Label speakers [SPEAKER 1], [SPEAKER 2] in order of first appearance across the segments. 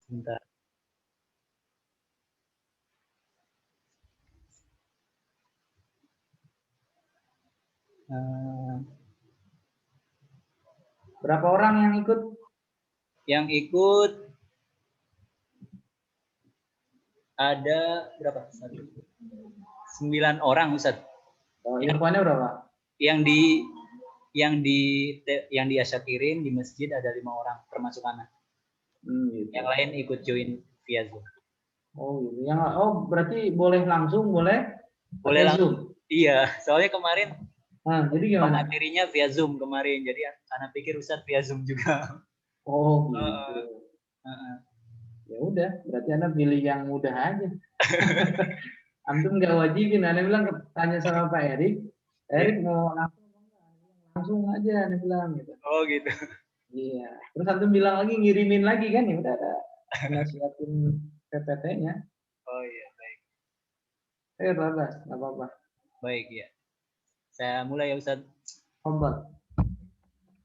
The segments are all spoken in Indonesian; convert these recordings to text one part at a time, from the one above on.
[SPEAKER 1] Bentar.
[SPEAKER 2] Berapa orang yang ikut?
[SPEAKER 1] Yang ikut ada berapa? 9 orang, Ustaz.
[SPEAKER 2] Oh, ikhwannya berapa?
[SPEAKER 1] Yang di asyakirin di masjid ada 5 orang termasuk anak.
[SPEAKER 2] Gitu.
[SPEAKER 1] Yang lain ikut join via Zoom.
[SPEAKER 2] Oh, gitu. Berarti boleh langsung, boleh
[SPEAKER 1] langsung. Zoom. Iya, soalnya kemarin
[SPEAKER 2] jadi gimana?
[SPEAKER 1] Materinya via Zoom kemarin. Jadi anak pikir Ustaz via Zoom juga.
[SPEAKER 2] Oh, gitu. Ya udah, berarti Anda pilih yang mudah aja. Antum nggak wajibin. Anda bilang tanya sama Pak Erik, Erik mau langsung aja, Anda bilang gitu.
[SPEAKER 1] Oh gitu.
[SPEAKER 2] Iya. Terus antum bilang lagi ngirimin lagi kan, ya udah ada. Anda siapin PPT-nya.
[SPEAKER 1] Oh iya, baik.
[SPEAKER 2] Babas, nggak apa-apa.
[SPEAKER 1] Baik ya. Saya mulai ya Ustaz.
[SPEAKER 2] Fadhal.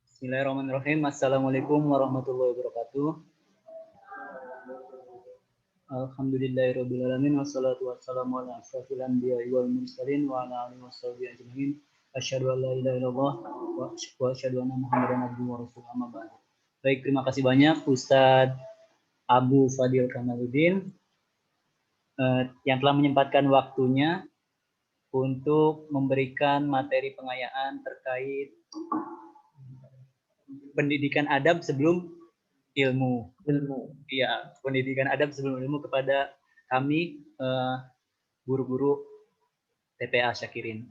[SPEAKER 1] Bismillahirrahmanirrahim. Assalamualaikum warahmatullahi wabarakatuh. Alhamdulillahirabbil alamin wassalatu wassalamu ala asyrofil anbiya'i wal mursalin wa ala alihi washabihi ajmain. Asyhadu an la ilaha illallah wa asyhadu anna Muhammadan abduhu wa rasuluhu amma ba'du. Baik, terima kasih banyak Ustadz Abu Fadil Kamaluddin yang telah menyempatkan waktunya untuk memberikan materi pengayaan terkait pendidikan adab sebelum ilmu. Iya, pendidikan adab sebelum ilmu kepada kami guru-guru TPA Syakirin.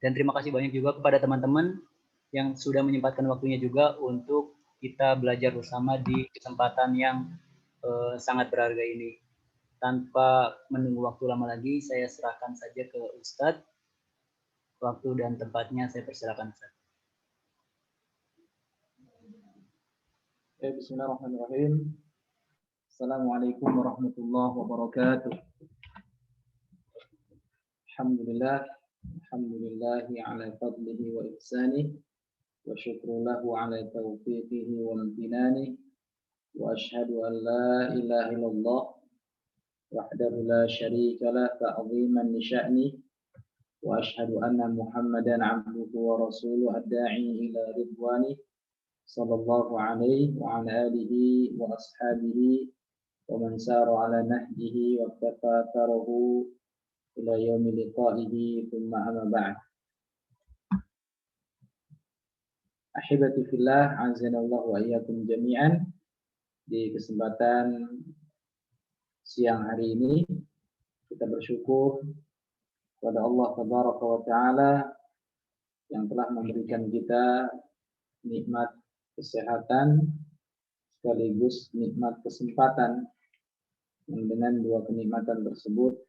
[SPEAKER 1] Dan terima kasih banyak juga kepada teman-teman yang sudah menyempatkan waktunya juga untuk kita belajar bersama di kesempatan yang sangat berharga ini. Tanpa menunggu waktu lama lagi, saya serahkan saja ke Ustadz. Waktu dan tempatnya saya persilakan Ustadz.
[SPEAKER 2] Bismillahirrahmanirrahim. Assalamualaikum warahmatullahi wabarakatuh. Alhamdulillahi ala fadlihi wa ihsanih wa syukru lahu ala taufiqihi wa amtinani wa ashhadu an la ilaha illallah wahdahu la syarika lah ta'ziman li sya'ni wa ashhadu anna Muhammadan abduhu wa rasuluhu ad-da'i ila ridwani sallallahu alaihi wa ala alihi wa ashabihi wa man sara ala nahjihi wa ittaqa tarahu ila yaumi liqa'ihi thumma amma ba'd. Ahibati fillah, azanallahu wa iyyakum jami'an. Di kesempatan siang hari ini kita bersyukur kepada Allah tabaraka wa taala yang telah memberikan kita nikmat kesehatan sekaligus nikmat kesempatan, yang dengan dua kenikmatan tersebut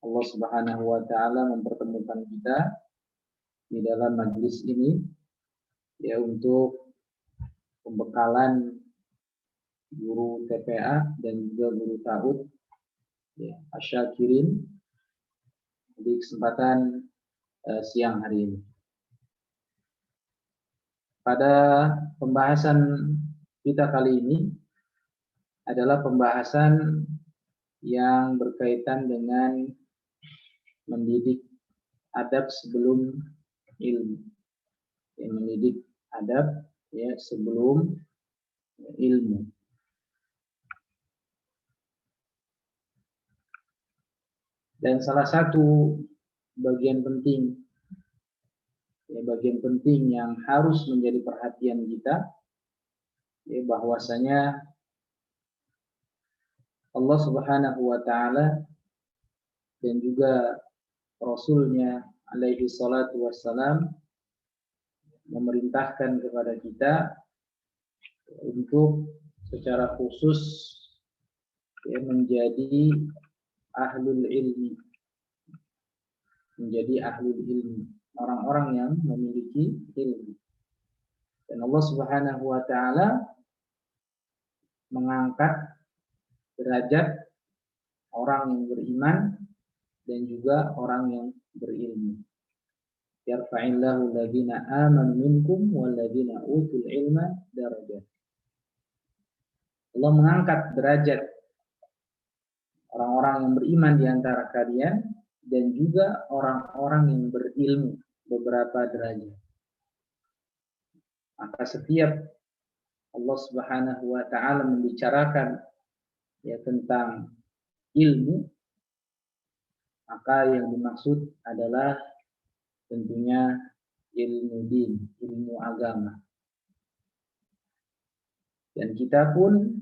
[SPEAKER 2] Allah Subhanahu wa taala mempertemukan kita di dalam majelis ini ya untuk pembekalan guru TPA dan juga guru TAUD ya, Asyakirin di kesempatan siang hari ini. Pada pembahasan kita kali ini adalah pembahasan yang berkaitan dengan mendidik adab sebelum ilmu. Ya, mendidik adab ya sebelum ilmu. Dan salah satu bagian penting yang harus menjadi perhatian kita ya, bahwasanya Allah Subhanahu wa taala dan juga Rasulnya alaihi salatu wassalam memerintahkan kepada kita untuk secara khusus ya, menjadi ahlul ilmi, orang-orang yang memiliki ilmu. Dan Allah Subhanahu wa taala mengangkat derajat orang yang beriman dan juga orang yang berilmu. Yarfa'illahu alladhina amanu minkum walladhina utul ilma darajat. Allah mengangkat derajat orang-orang yang beriman di antara kalian dan juga orang-orang yang berilmu beberapa derajat. Maka setiap Allah Subhanahu wa taala membicarakan ya tentang ilmu, maka yang dimaksud adalah tentunya ilmu din, ilmu agama. Dan kita pun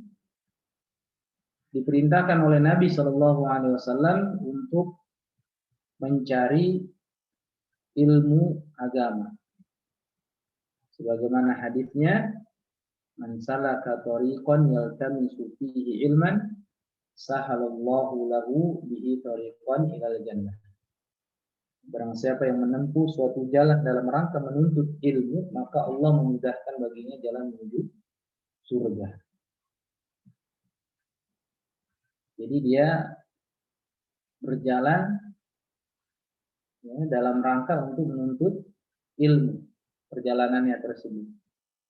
[SPEAKER 2] diperintahkan oleh Nabi Shallallahu Alaihi Wasallam untuk mencari ilmu agama. Sebagaimana hadisnya, "Man salaka tariqan yaltamisu fihi ilman, sahalallahu lahu bihi tariqan ilal jannah." Barang siapa yang menempuh suatu jalan dalam rangka menuntut ilmu, maka Allah memudahkan baginya jalan menuju surga. Jadi dia berjalan ya, dalam rangka untuk menuntut ilmu perjalanannya tersebut.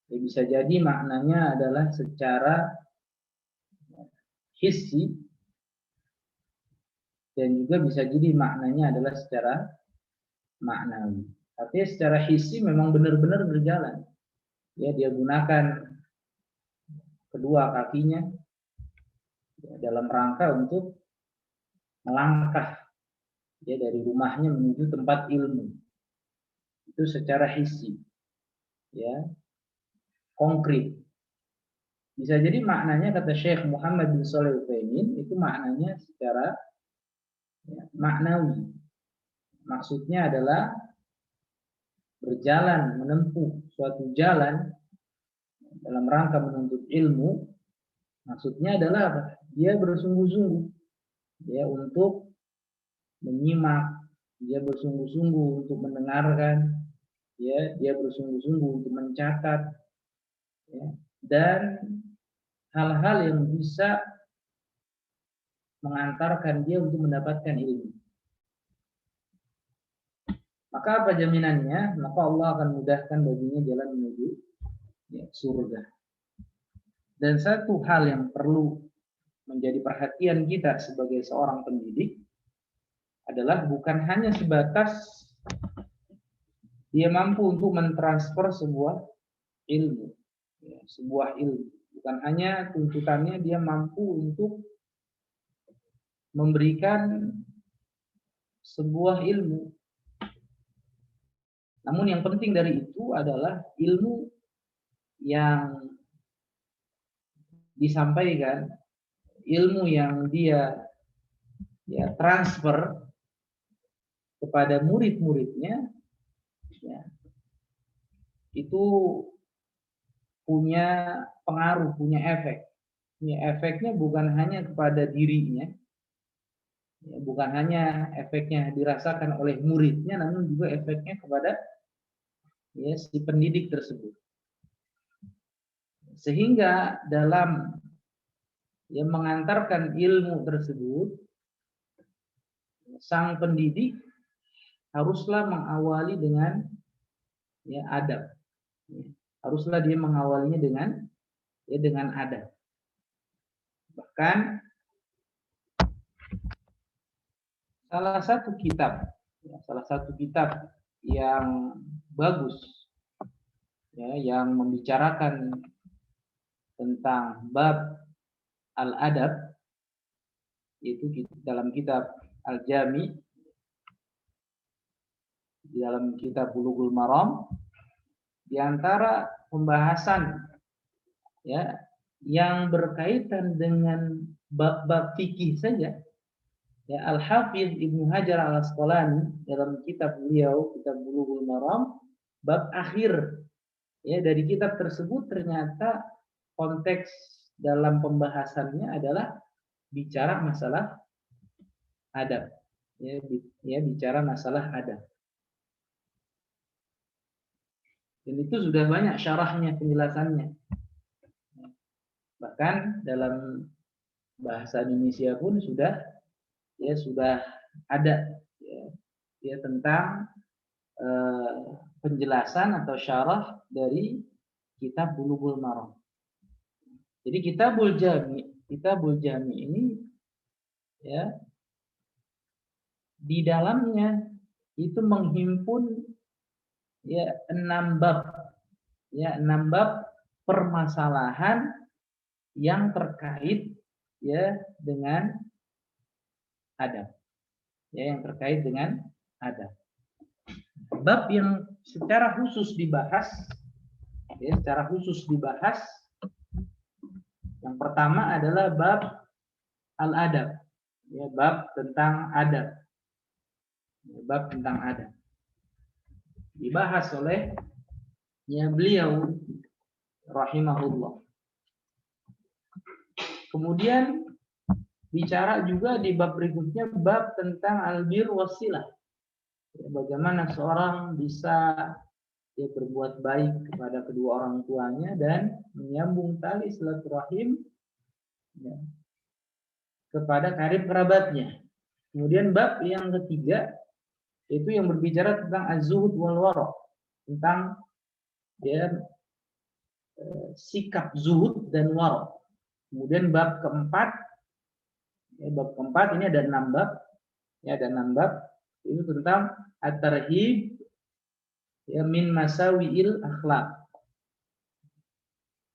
[SPEAKER 2] Ya, bisa jadi maknanya adalah secara hissi dan juga bisa jadi maknanya adalah secara maknawi. Tapi secara hissi memang benar-benar berjalan. Ya, dia gunakan kedua kakinya ya, dalam rangka untuk melangkah ya, dari rumahnya menuju tempat ilmu. Itu secara hissi. Ya, konkret. Bisa jadi maknanya kata Syekh Muhammad bin Shalih Al-Utsaimin itu maknanya secara ya, maknawi. Maksudnya adalah berjalan menempuh suatu jalan dalam rangka menuntut ilmu. Maksudnya adalah apa? Dia bersungguh-sungguh ya untuk menyimak, dia bersungguh-sungguh untuk mendengarkan, ya, dia bersungguh-sungguh untuk mencatat, ya, dan hal-hal yang bisa mengantarkan dia untuk mendapatkan ilmu. Maka apa jaminannya? Maka Allah akan mudahkan baginya jalan menuju ya, surga. Dan satu hal yang perlu menjadi perhatian kita sebagai seorang pendidik adalah bukan hanya sebatas dia mampu untuk mentransfer sebuah ilmu, ya, sebuah ilmu. Bukan hanya tuntutannya dia mampu untuk memberikan sebuah ilmu. Namun yang penting dari itu adalah ilmu yang disampaikan, ilmu yang dia ya, transfer kepada murid-muridnya ya, itu punya pengaruh, punya efek. Ya, efeknya bukan hanya kepada dirinya, ya, bukan hanya efeknya dirasakan oleh muridnya, namun juga efeknya kepada ya, si pendidik tersebut. Sehingga dalam ya, mengantarkan ilmu tersebut, sang pendidik haruslah mengawali dengan ya, adab. Ya, haruslah dia mengawalinya dengan adab. Bahkan salah satu kitab yang bagus ya, yang membicarakan tentang bab al-adab, yaitu dalam kitab Al-Jami, di dalam kitab Bulughul Maram, di antara pembahasan ya yang berkaitan dengan bab-bab fikih saja, ya, Al-Hafidz Ibnu Hajar Al-Asqalani dalam kitab beliau, kitab Bulughul Maram, bab akhir ya dari kitab tersebut ternyata konteks dalam pembahasannya adalah bicara masalah adab, ya bicara masalah adab. Dan itu sudah banyak syarahnya, penjelasannya. Bahkan dalam bahasa Indonesia pun sudah ada ya tentang penjelasan atau syarah dari kitab Bulughul Maram. Jadi Kitabul Jami ini ya di dalamnya itu menghimpun ya 6 bab, ya 6 bab permasalahan yang terkait ya dengan adab, ya yang terkait dengan adab. Bab yang secara khusus dibahas, ya secara khusus dibahas, yang pertama adalah bab al-adab, ya bab tentang adab, ya, bab tentang adab dibahas oleh ya beliau rahimahullah. Kemudian bicara juga di bab berikutnya bab tentang albir wasilah, ya, bagaimana seorang bisa ya berbuat baik kepada kedua orang tuanya dan menyambung tali silaturahim ya, kepada karib kerabatnya. Kemudian bab yang ketiga itu yang berbicara tentang az-zuhud wal wara', tentang ya, sikap zuhud dan wara'. Kemudian bab keempat, ya, bab keempat ini ada 6 bab, ya ada 6 bab itu tentang at-tarhib ya min masawiil akhlak,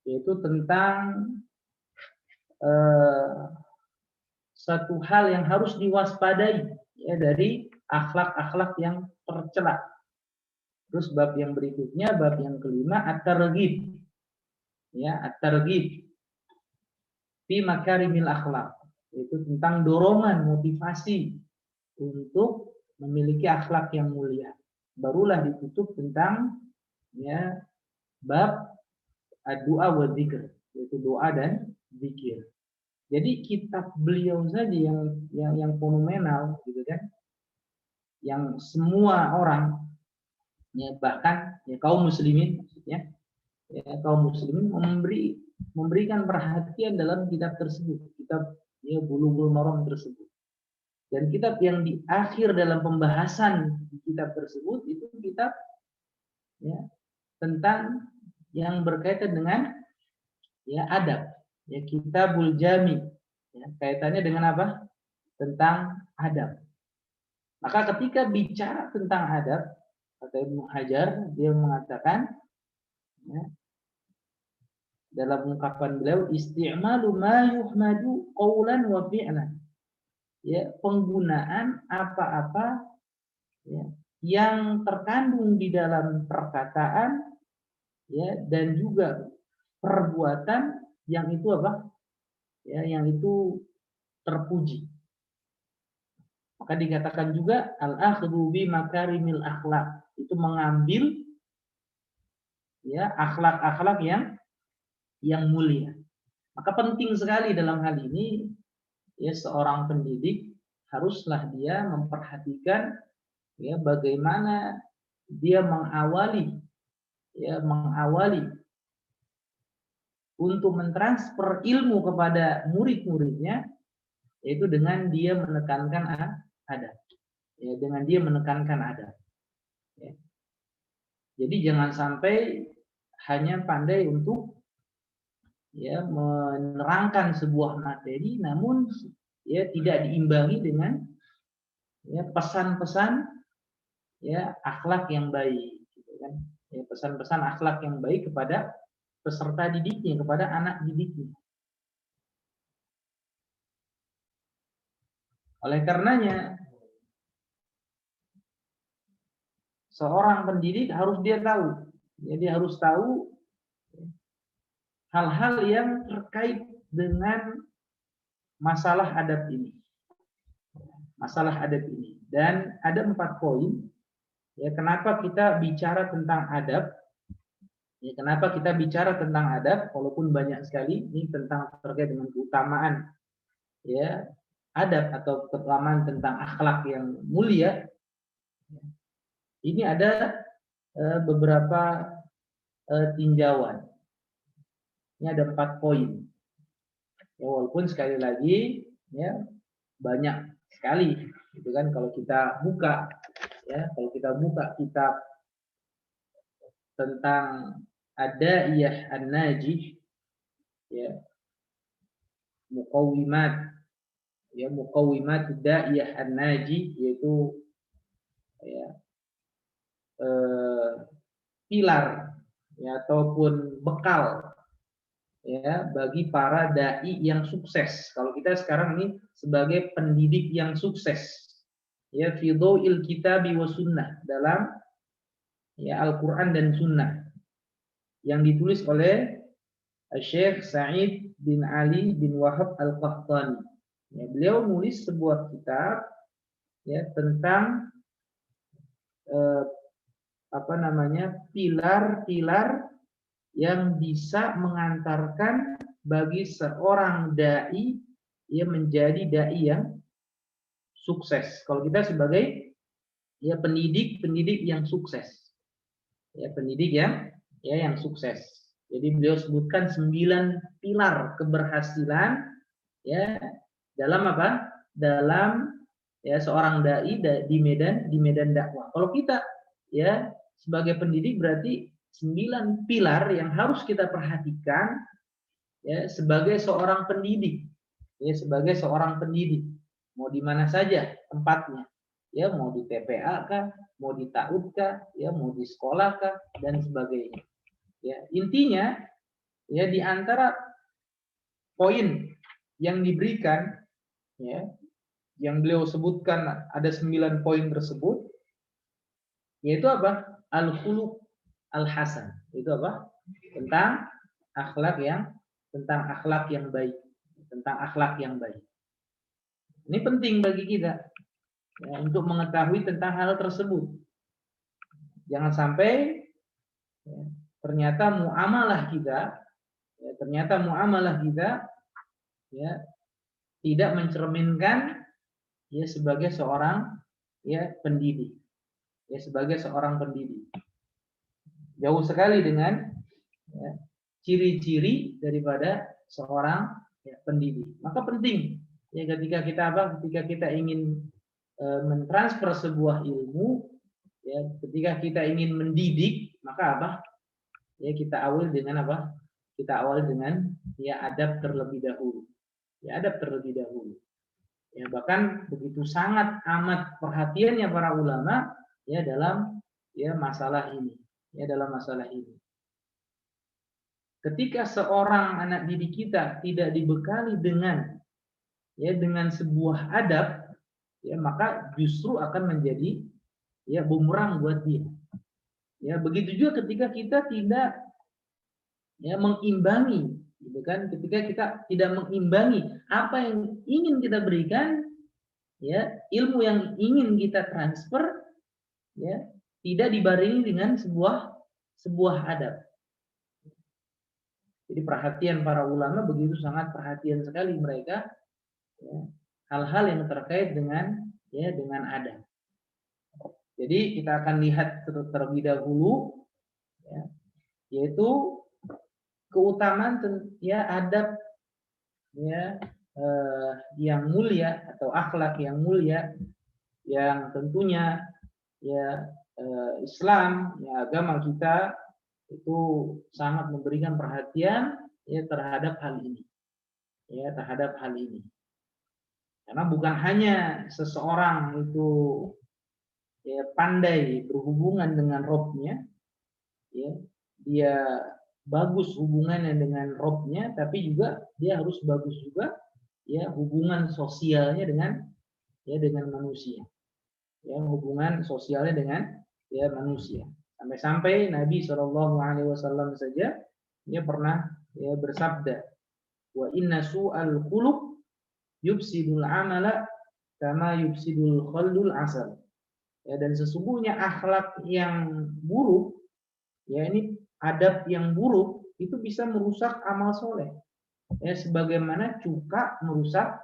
[SPEAKER 2] yaitu tentang satu hal yang harus diwaspadai ya dari akhlak-akhlak yang tercela. Terus bab yang berikutnya, bab yang kelima at-targhib, ya at-targhib fi makarimil akhlak, yaitu tentang dorongan motivasi untuk memiliki akhlak yang mulia. Barulah ditutup tentang ya bab ad-du'a wa dzikr, yaitu doa dan zikir. Jadi kitab beliau saja yang fenomenal gitu kan, yang semua orang ya bahkan ya kaum muslimin maksudnya ya kaum muslimin memberikan perhatian dalam kitab tersebut, kitab ya Bulughul Maram tersebut. Dan kitab yang di akhir dalam pembahasan kitab tersebut itu kitab ya tentang yang berkaitan dengan ya adab, ya Kitabul Jami, ya, kaitannya dengan apa? Tentang adab. Maka ketika bicara tentang adab, kata Ibnu Hajar, dia mengatakan ya, dalam ungkapan beliau isti'malu ma yuhmadu qawlan wa fi'lan, ya penggunaan apa-apa ya, yang terkandung di dalam perkataan ya dan juga perbuatan yang itu apa? Ya, yang itu terpuji. Maka dikatakan juga al-akhdhu bi makarimil akhlak, itu mengambil ya akhlak-akhlak yang mulia. Maka penting sekali dalam hal ini ya seorang pendidik haruslah dia memperhatikan ya bagaimana dia mengawali untuk mentransfer ilmu kepada murid-muridnya, yaitu dengan dia menekankan adab, ya, dengan dia menekankan adab. Ya. Jadi jangan sampai hanya pandai untuk ya menerangkan sebuah materi, namun ya tidak diimbangi dengan ya pesan-pesan ya akhlak yang baik, gitu kan? Ya, pesan-pesan akhlak yang baik kepada peserta didiknya, kepada anak didiknya. Oleh karenanya, seorang pendidik harus dia tahu. Jadi harus tahu hal-hal yang terkait dengan masalah adab ini. Masalah adab ini. Dan ada 4 poin. Ya, kenapa kita bicara tentang adab? Ya, kenapa kita bicara tentang adab? Walaupun banyak sekali ini tentang terkait dengan keutamaan ya adab atau keutamaan tentang akhlak yang mulia. Ini ada beberapa tinjauan. Ini ada 4 poin. Ya, walaupun sekali lagi ya banyak sekali gitu kan kalau kita buka kitab tentang Adaiyah An-Najih ya muqawimat, ya muqawimat da'iyah an-naji, yaitu ya pilar ya ataupun bekal ya bagi para dai yang sukses. Kalau kita sekarang ini sebagai pendidik yang sukses, ya fi dhawil kitabi wa sunnah, dalam ya Al-Qur'an dan sunnah yang ditulis oleh Syekh Sa'id bin Ali bin Wahab Al-Qahtani. Ya, beliau nulis sebuah kitab ya tentang pilar-pilar yang bisa mengantarkan bagi seorang dai ya menjadi dai yang sukses. Kalau kita sebagai ya pendidik yang sukses, ya pendidik yang sukses. Jadi beliau sebutkan 9 pilar keberhasilan ya dalam apa? Dalam ya seorang dai di medan dakwah. Kalau kita ya sebagai pendidik berarti 9 pilar yang harus kita perhatikan ya sebagai seorang pendidik. Ya sebagai seorang pendidik. Mau di mana saja tempatnya. Ya mau di TPA kah, mau di TAUD kah, ya mau di sekolah kah dan sebagainya. Ya, intinya ya di antara poin yang diberikan ya yang beliau sebutkan ada 9 poin tersebut, yaitu apa? Al-khuluq al-hasan. Itu apa? Tentang akhlak yang baik, tentang akhlak yang baik. Ini penting bagi kita ya, untuk mengetahui tentang hal tersebut. Jangan sampai ya, ternyata muamalah kita ya tidak mencerminkan ya sebagai seorang ya pendidik. Ya sebagai seorang pendidik. Jauh sekali dengan ya, ciri-ciri daripada seorang ya, pendidik. Maka penting ya ketika kita ingin mentransfer sebuah ilmu, ya ketika kita ingin mendidik, maka apa? Ya kita awali dengan apa? Kita awali dengan ya adab terlebih dahulu. Ya adab terlebih dahulu. Ya bahkan begitu sangat amat perhatiannya para ulama ya dalam ya masalah ini. Ya dalam masalah ini. Ketika seorang anak didik kita tidak dibekali dengan sebuah adab, ya maka justru akan menjadi ya bumerang buat dia. Ya begitu juga ketika kita tidak ya mengimbangi, gitu kan? Ketika kita tidak mengimbangi apa yang ingin kita berikan, ya ilmu yang ingin kita transfer, ya tidak dibarengi dengan sebuah adab. Jadi perhatian para ulama begitu sangat perhatian sekali mereka ya, hal-hal yang terkait dengan adab. Jadi kita akan lihat terlebih dahulu ya, yaitu keutamaan ya adab ya yang mulia atau akhlak yang mulia yang tentunya ya Islam ya agama kita itu sangat memberikan perhatian ya terhadap hal ini. Ya, terhadap hal ini. Karena bukan hanya seseorang itu ya pandai berhubungan dengan Robnya, ya, dia bagus hubungannya dengan Robnya, tapi juga dia harus bagus juga ya hubungan sosialnya dengan manusia. Ya, hubungan sosialnya dengan ya manusia. Sampai-sampai Nabi SAW saja dia pernah ya bersabda, wa inna su'al khuluq yufsidul amala kama yufsidul khaldul asal. Ya, dan sesungguhnya akhlak yang buruk, ya ini adab yang buruk itu bisa merusak amal soleh. Ya, sebagaimana cuka merusak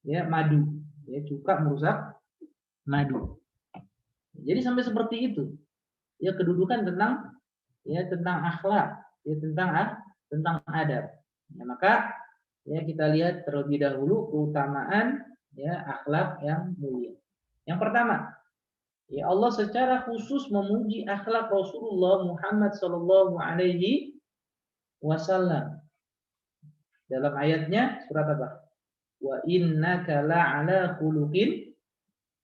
[SPEAKER 2] ya madu. Ya, cuka merusak madu. Jadi sampai seperti itu. Ya kedudukan tentang akhlak, ya tentang adab. Ya, maka ya kita lihat terlebih dahulu keutamaan ya akhlak yang mulia. Yang pertama, ya Allah secara khusus memuji akhlak Rasulullah Muhammad sallallahu alaihi wasallam. Dalam ayatnya surat apa? Wa innaka la'ala khuluqin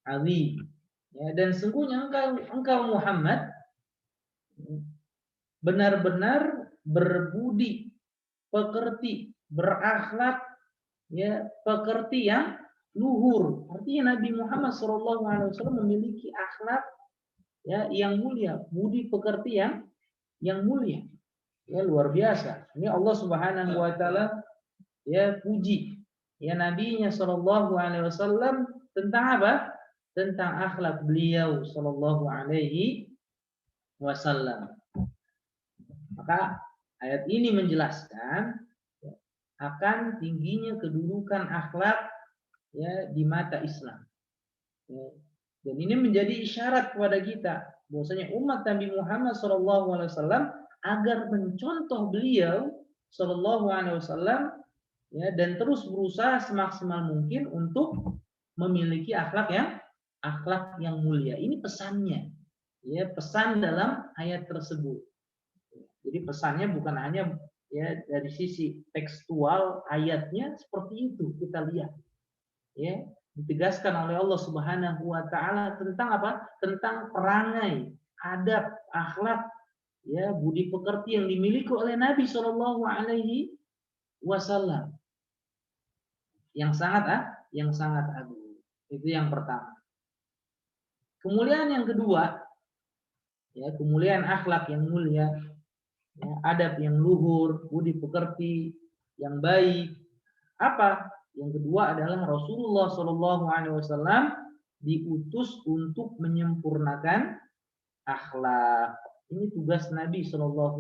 [SPEAKER 2] azim. Ya, dan sungguhnya engkau Muhammad benar-benar berbudi pekerti, berakhlak, ya, pekerti yang luhur. Artinya Nabi Muhammad SAW memiliki akhlak, ya, yang mulia, budi pekerti yang mulia. Ya, luar biasa. Ini Allah Subhanahu wa taala ya puji ya nabinya SAW tentang apa? Tentang akhlak beliau SAW. Maka ayat ini menjelaskan akan tingginya kedudukan akhlak ya di mata Islam. Ya. Dan ini menjadi isyarat kepada kita bahwasanya umat Nabi Muhammad SAW agar mencontoh beliau SAW ya dan terus berusaha semaksimal mungkin untuk memiliki akhlak yang mulia. Ini pesannya. Ya, pesan dalam ayat tersebut. Jadi pesannya bukan hanya ya dari sisi tekstual ayatnya seperti itu kita lihat. Ya, ditegaskan oleh Allah Subhanahu wa taala tentang apa? Tentang perangai, adab, akhlak, ya, budi pekerti yang dimiliki oleh Nabi Shallallahu alaihi wasallam. Yang sangat agung. Itu yang pertama. Kemuliaan yang kedua, ya, kemuliaan akhlak yang mulia, ya, adab yang luhur, budi pekerti yang baik. Apa? Yang kedua adalah Rasulullah SAW diutus untuk menyempurnakan akhlak. Ini tugas Nabi SAW.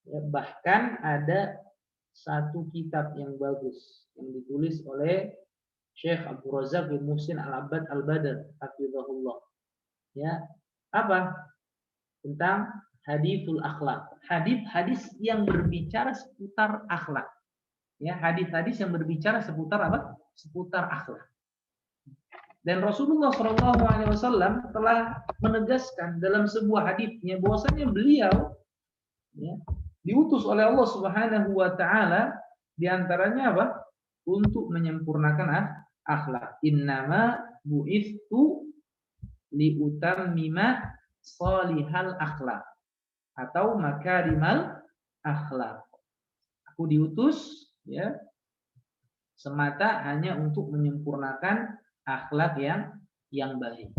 [SPEAKER 2] Ya, bahkan ada satu kitab yang bagus yang ditulis oleh Syekh Abu Razak bin Muhsin Al-Abbad Al-Badr hafizahullah. Ya, apa? Tentang hadithul akhlak. Hadis-hadis yang berbicara seputar akhlak. Ya, hadis-hadis yang berbicara seputar apa? Seputar akhlak. Dan Rasulullah SAW telah menegaskan dalam sebuah hadisnya bahwasanya beliau ya, diutus oleh Allah Subhanahu wa taala di antaranya apa? Untuk menyempurnakan akhlak. Innama bu'itsu liutammima shalihal akhlak atau makarimal akhlak. Aku diutus ya semata hanya untuk menyempurnakan akhlak yang baik.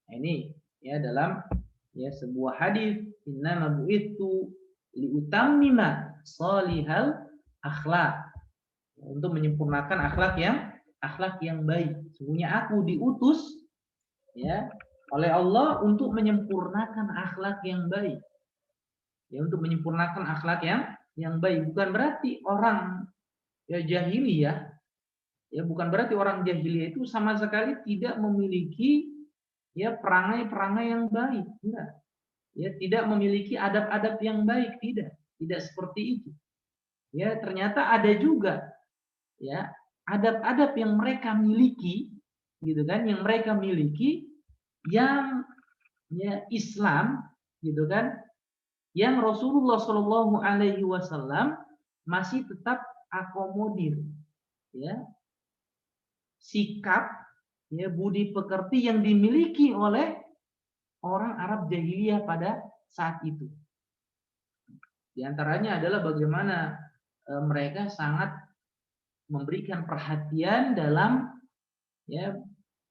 [SPEAKER 2] Nah, ini ya dalam ya sebuah hadis innama bu'itsu liutammima shalihal akhlak, untuk menyempurnakan akhlak yang baik. Sesungguhnya aku diutus ya oleh Allah untuk menyempurnakan akhlak yang baik. Ya, untuk menyempurnakan akhlak yang baik. Bukan berarti orang ya jahiliyah, ya bukan berarti orang jahiliyah itu sama sekali tidak memiliki ya perangai-perangai yang baik. Enggak. Ya, tidak memiliki adab-adab yang baik, tidak seperti itu. Ya, ternyata ada juga ya adab-adab yang mereka miliki, gitu kan, yang mereka miliki yang ya Islam, gitu kan, yang Rasulullah Shallallahu Alaihi Wasallam masih tetap akomodir, ya sikap, ya budi pekerti yang dimiliki oleh orang Arab jahiliyah pada saat itu. Di antaranya adalah bagaimana mereka sangat memberikan perhatian dalam ya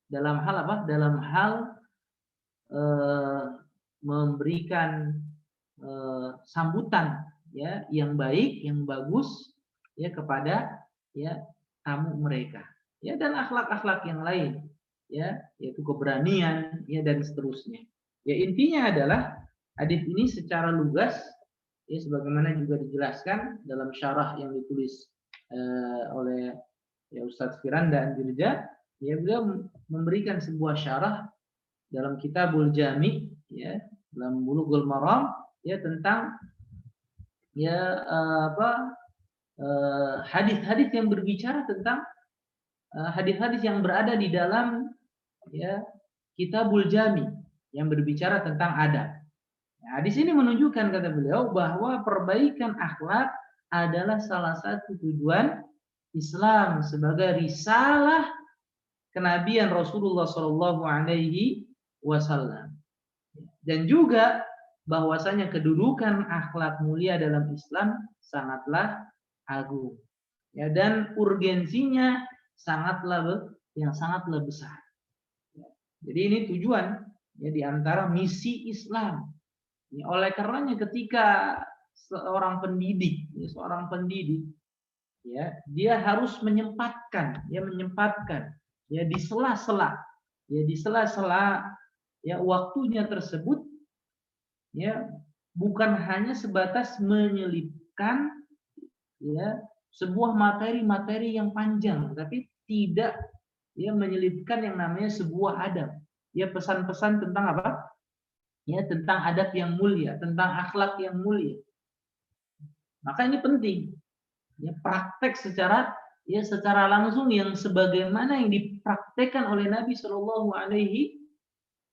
[SPEAKER 2] dalam hal apa? Dalam hal memberikan sambutan ya yang baik, yang bagus ya kepada ya tamu mereka. Ya dan akhlak-akhlak yang lain ya, yaitu keberanian ya dan seterusnya. Ya intinya adalah hadis ini secara lugas ya sebagaimana juga dijelaskan dalam syarah yang ditulis oleh ya Ustadz Firanda Andirja, ya beliau memberikan sebuah syarah dalam Kitabul Jami ya dalam Bulughul Maram ya tentang ya hadis-hadis yang berbicara tentang hadis-hadis yang berada di dalam ya Kitabul Jami yang berbicara tentang adab. Nah, di sini menunjukkan kata beliau bahwa perbaikan akhlak adalah salah satu tujuan Islam sebagai risalah kenabian Rasulullah Shallallahu Alaihi Wasallam. Dan juga bahwasanya kedudukan akhlak mulia dalam Islam sangatlah agung. Ya, dan urgensinya sangatlah besar. Jadi ini tujuan ya di antara misi Islam. Ya, oleh karenanya ketika seorang pendidik ya dia harus menyempatkan ya di sela-sela ya waktunya tersebut ya bukan hanya sebatas menyelipkan ya sebuah materi-materi yang panjang, tapi tidak ya menyelipkan yang namanya sebuah adab. Ya pesan-pesan tentang apa? Ya tentang adab yang mulia, tentang akhlak yang mulia. Maka ini penting. Ya praktek secara langsung yang sebagaimana yang dipraktekkan oleh Nabi Shallallahu Alaihi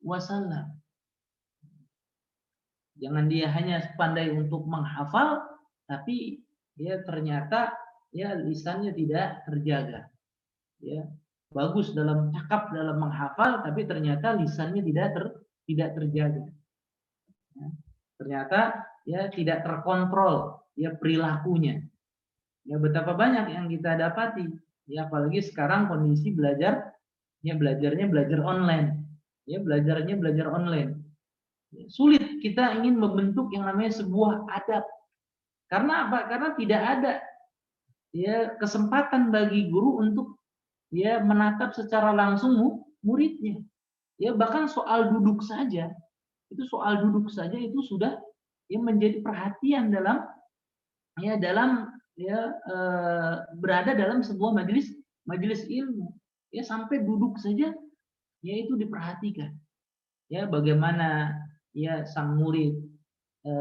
[SPEAKER 2] Wasallam. Jangan dia hanya pandai untuk menghafal, tapi dia ternyata ya lisannya tidak terjaga. Ya, bagus dalam cakap, dalam menghafal, tapi ternyata lisannya tidak terjaga. Ya, ternyata ya tidak terkontrol ya perilakunya. Ya betapa banyak yang kita dapati. Ya apalagi sekarang kondisi belajarnya belajar online. Ya belajarnya belajar online. Ya, sulit kita ingin membentuk yang namanya sebuah adab. Karena apa? Karena tidak ada ya kesempatan bagi guru untuk ya menatap secara langsung muridnya. Ya bahkan soal duduk saja itu sudah ya menjadi perhatian dalam berada dalam sebuah majelis ilmu. Ya sampai duduk saja ya itu diperhatikan. Ya bagaimana ya sang murid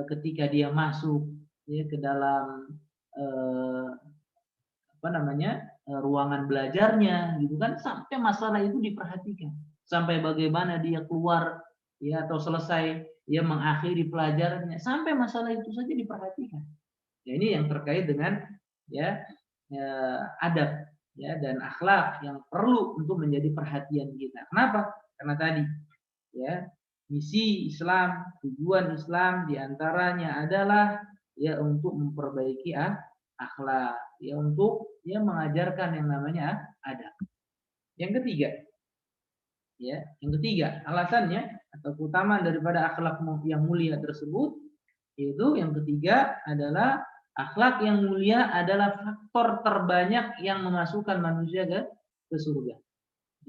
[SPEAKER 2] ketika dia masuk ya ke dalam ruangan belajarnya gitu kan, sampai masalah itu diperhatikan, sampai bagaimana dia keluar ya atau selesai ya mengakhiri pelajarannya, sampai masalah itu saja diperhatikan. Ya, ini yang terkait dengan adab ya dan akhlak yang perlu untuk menjadi perhatian kita. Kenapa? Karena tadi ya misi Islam, tujuan Islam diantaranya adalah ya untuk memperbaiki akhlak, ya untuk ya mengajarkan yang namanya adab. Yang ketiga alasannya atau keutamaan daripada akhlak yang mulia tersebut, yaitu yang ketiga adalah akhlak yang mulia adalah faktor terbanyak yang memasukkan manusia ke surga.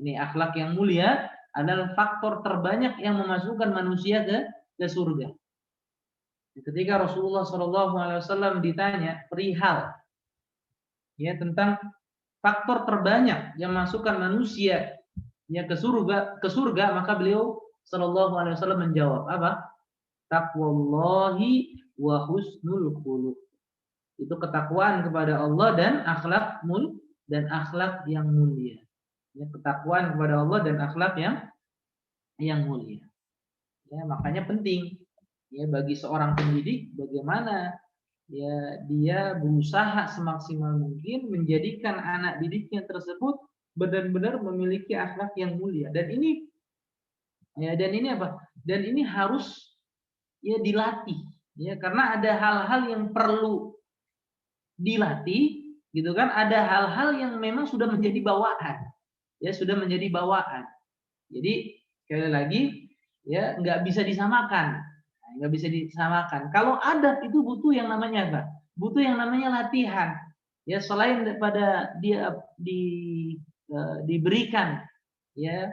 [SPEAKER 2] Ini akhlak yang mulia adalah faktor terbanyak yang memasukkan manusia ke surga. Ketika Rasulullah SAW ditanya perihal ya tentang faktor terbanyak yang memasukkan manusia ya ke surga, maka beliau SAW menjawab apa? Taqwallahi wa husnul khuluq. Itu ketakwaan kepada Allah dan akhlak yang mulia. Ya, ketakwaan kepada Allah dan akhlak yang mulia. Ya, makanya penting ya bagi seorang pendidik bagaimana ya dia berusaha semaksimal mungkin menjadikan anak didiknya tersebut benar-benar memiliki akhlak yang mulia. Dan ini harus ya dilatih ya, karena ada hal-hal yang perlu dilatih gitu kan, ada hal-hal yang memang sudah menjadi bawaan. Jadi sekali lagi ya nggak bisa disamakan. Kalau adab itu butuh yang namanya apa? Butuh yang namanya latihan. Ya selain daripada dia diberikan ya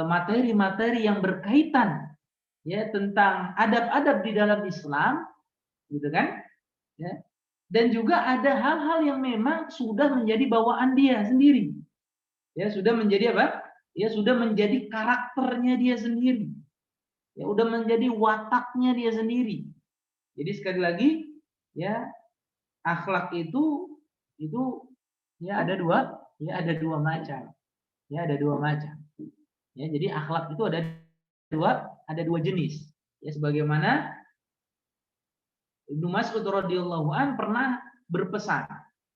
[SPEAKER 2] materi-materi yang berkaitan ya tentang adab-adab di dalam Islam, gitu kan? Ya. Dan juga ada hal-hal yang memang sudah menjadi bawaan dia sendiri. Ya sudah menjadi apa? Ya sudah menjadi karakternya dia sendiri. Ya udah menjadi wataknya dia sendiri. Jadi sekali lagi ya akhlak itu ya ada dua macam. Ya ada dua macam. Ya jadi akhlak itu ada dua jenis. Ya sebagaimana Ibnu Mas'ud radhiyallahu an pernah berpesan.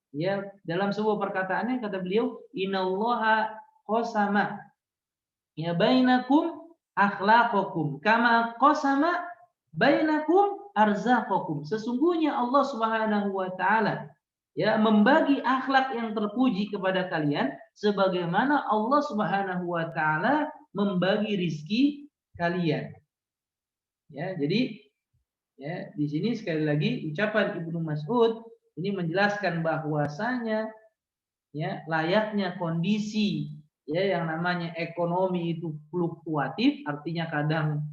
[SPEAKER 2] Ya, dalam sebuah perkataannya kata beliau, innallaha qasama ya bainakum akhlaqakum kama qasama bainakum arzaqakum. Sesungguhnya Allah Subhanahu wa taala ya membagi akhlak yang terpuji kepada kalian sebagaimana Allah Subhanahu wa taala membagi rizki kalian. Ya, jadi ya, di sini sekali lagi ucapan Ibnu Mas'ud ini menjelaskan bahwasanya ya layaknya kondisi ya yang namanya ekonomi itu fluktuatif, artinya kadang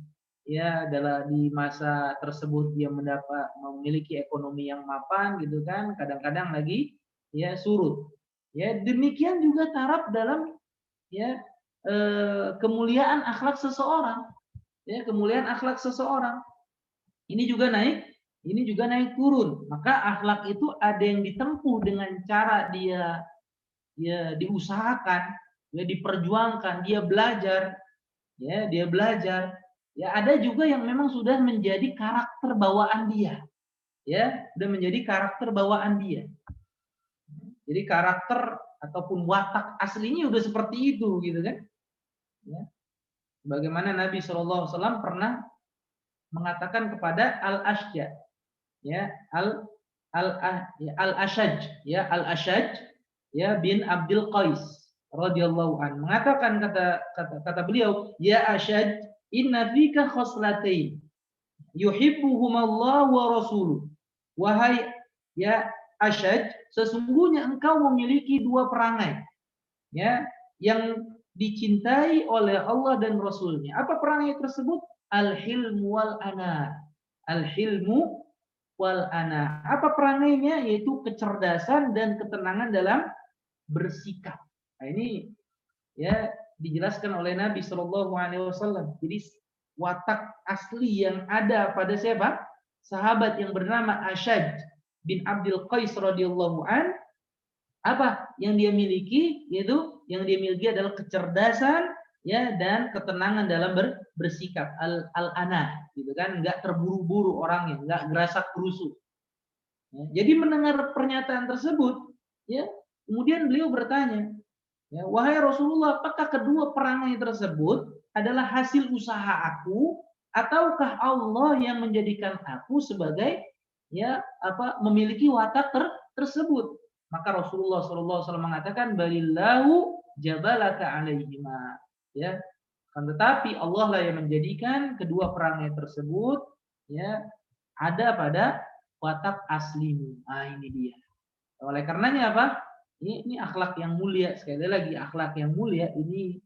[SPEAKER 2] ya adalah di masa tersebut dia memiliki ekonomi yang mapan gitu kan, kadang-kadang lagi ya surut. Ya, demikian juga taraf dalam ya kemuliaan akhlak seseorang. Ya, kemuliaan akhlak seseorang. Ini juga naik turun. Maka akhlak itu ada yang ditempuh dengan cara dia ya diusahakan, ya diperjuangkan, dia belajar. Ya, ada juga yang memang sudah menjadi karakter bawaan dia. Ya, sudah menjadi karakter bawaan dia. Jadi karakter ataupun watak aslinya udah seperti itu gitu kan. Ya. Bagaimana Nabi SAW pernah mengatakan kepada Al-Ashja, ya Al-Ashaj, ya Al-Ashaj, ya bin Abdul Qais radhiyallahu an mengatakan kata beliau, ya Ashaj, inna fika khoslatain yuhibbuhumallahu wa rasuluh. Wahai ya Ashaj, sesungguhnya engkau memiliki dua perangai ya yang dicintai oleh Allah dan Rasulnya. Apa perangai tersebut? Al-hilmu wal ana. Al-hilmu wal ana. Apa perangainya? Yaitu kecerdasan dan ketenangan dalam bersikap. Nah, ini ya dijelaskan oleh Nabi Shallallahu Alaihi Wasallam. Jadi watak asli yang ada pada siapa? Sahabat yang bernama Ashaj bin Abdul Qais radhiyallahu an. Apa yang dia miliki? Yaitu yang dia miliki adalah kecerdasan ya dan ketenangan dalam bersikap, al-ana gitu kan, enggak terburu-buru orangnya, enggak gerasak gerusuk. Ya, jadi mendengar pernyataan tersebut ya kemudian beliau bertanya, ya, wahai Rasulullah, apakah kedua perangai tersebut adalah hasil usaha aku ataukah Allah yang menjadikan aku sebagai ya memiliki watak tersebut? Maka Rasulullah SAW mengatakan balillahu jabalaka alaihima. Ya, kan tetapi Allah lah yang menjadikan kedua perangai tersebut ya ada pada watak aslimu. Nah, ini dia. Oleh karenanya apa? Ini akhlak yang mulia. Sekali lagi akhlak yang mulia ini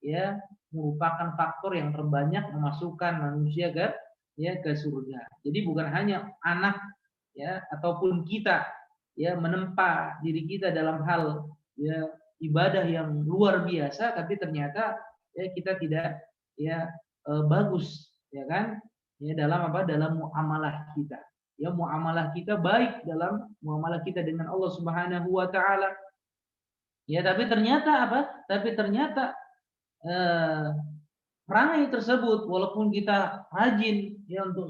[SPEAKER 2] ya merupakan faktor yang terbanyak memasukkan manusia ke surga. Jadi bukan hanya anak ya ataupun kita ya menempa diri kita dalam hal ya ibadah yang luar biasa, tapi ternyata ya kita tidak ya bagus ya kan ya dalam muamalah kita. Ya muamalah kita baik dalam muamalah kita dengan Allah Subhanahu wa taala. Ya tapi ternyata perangai tersebut walaupun kita rajin ya untuk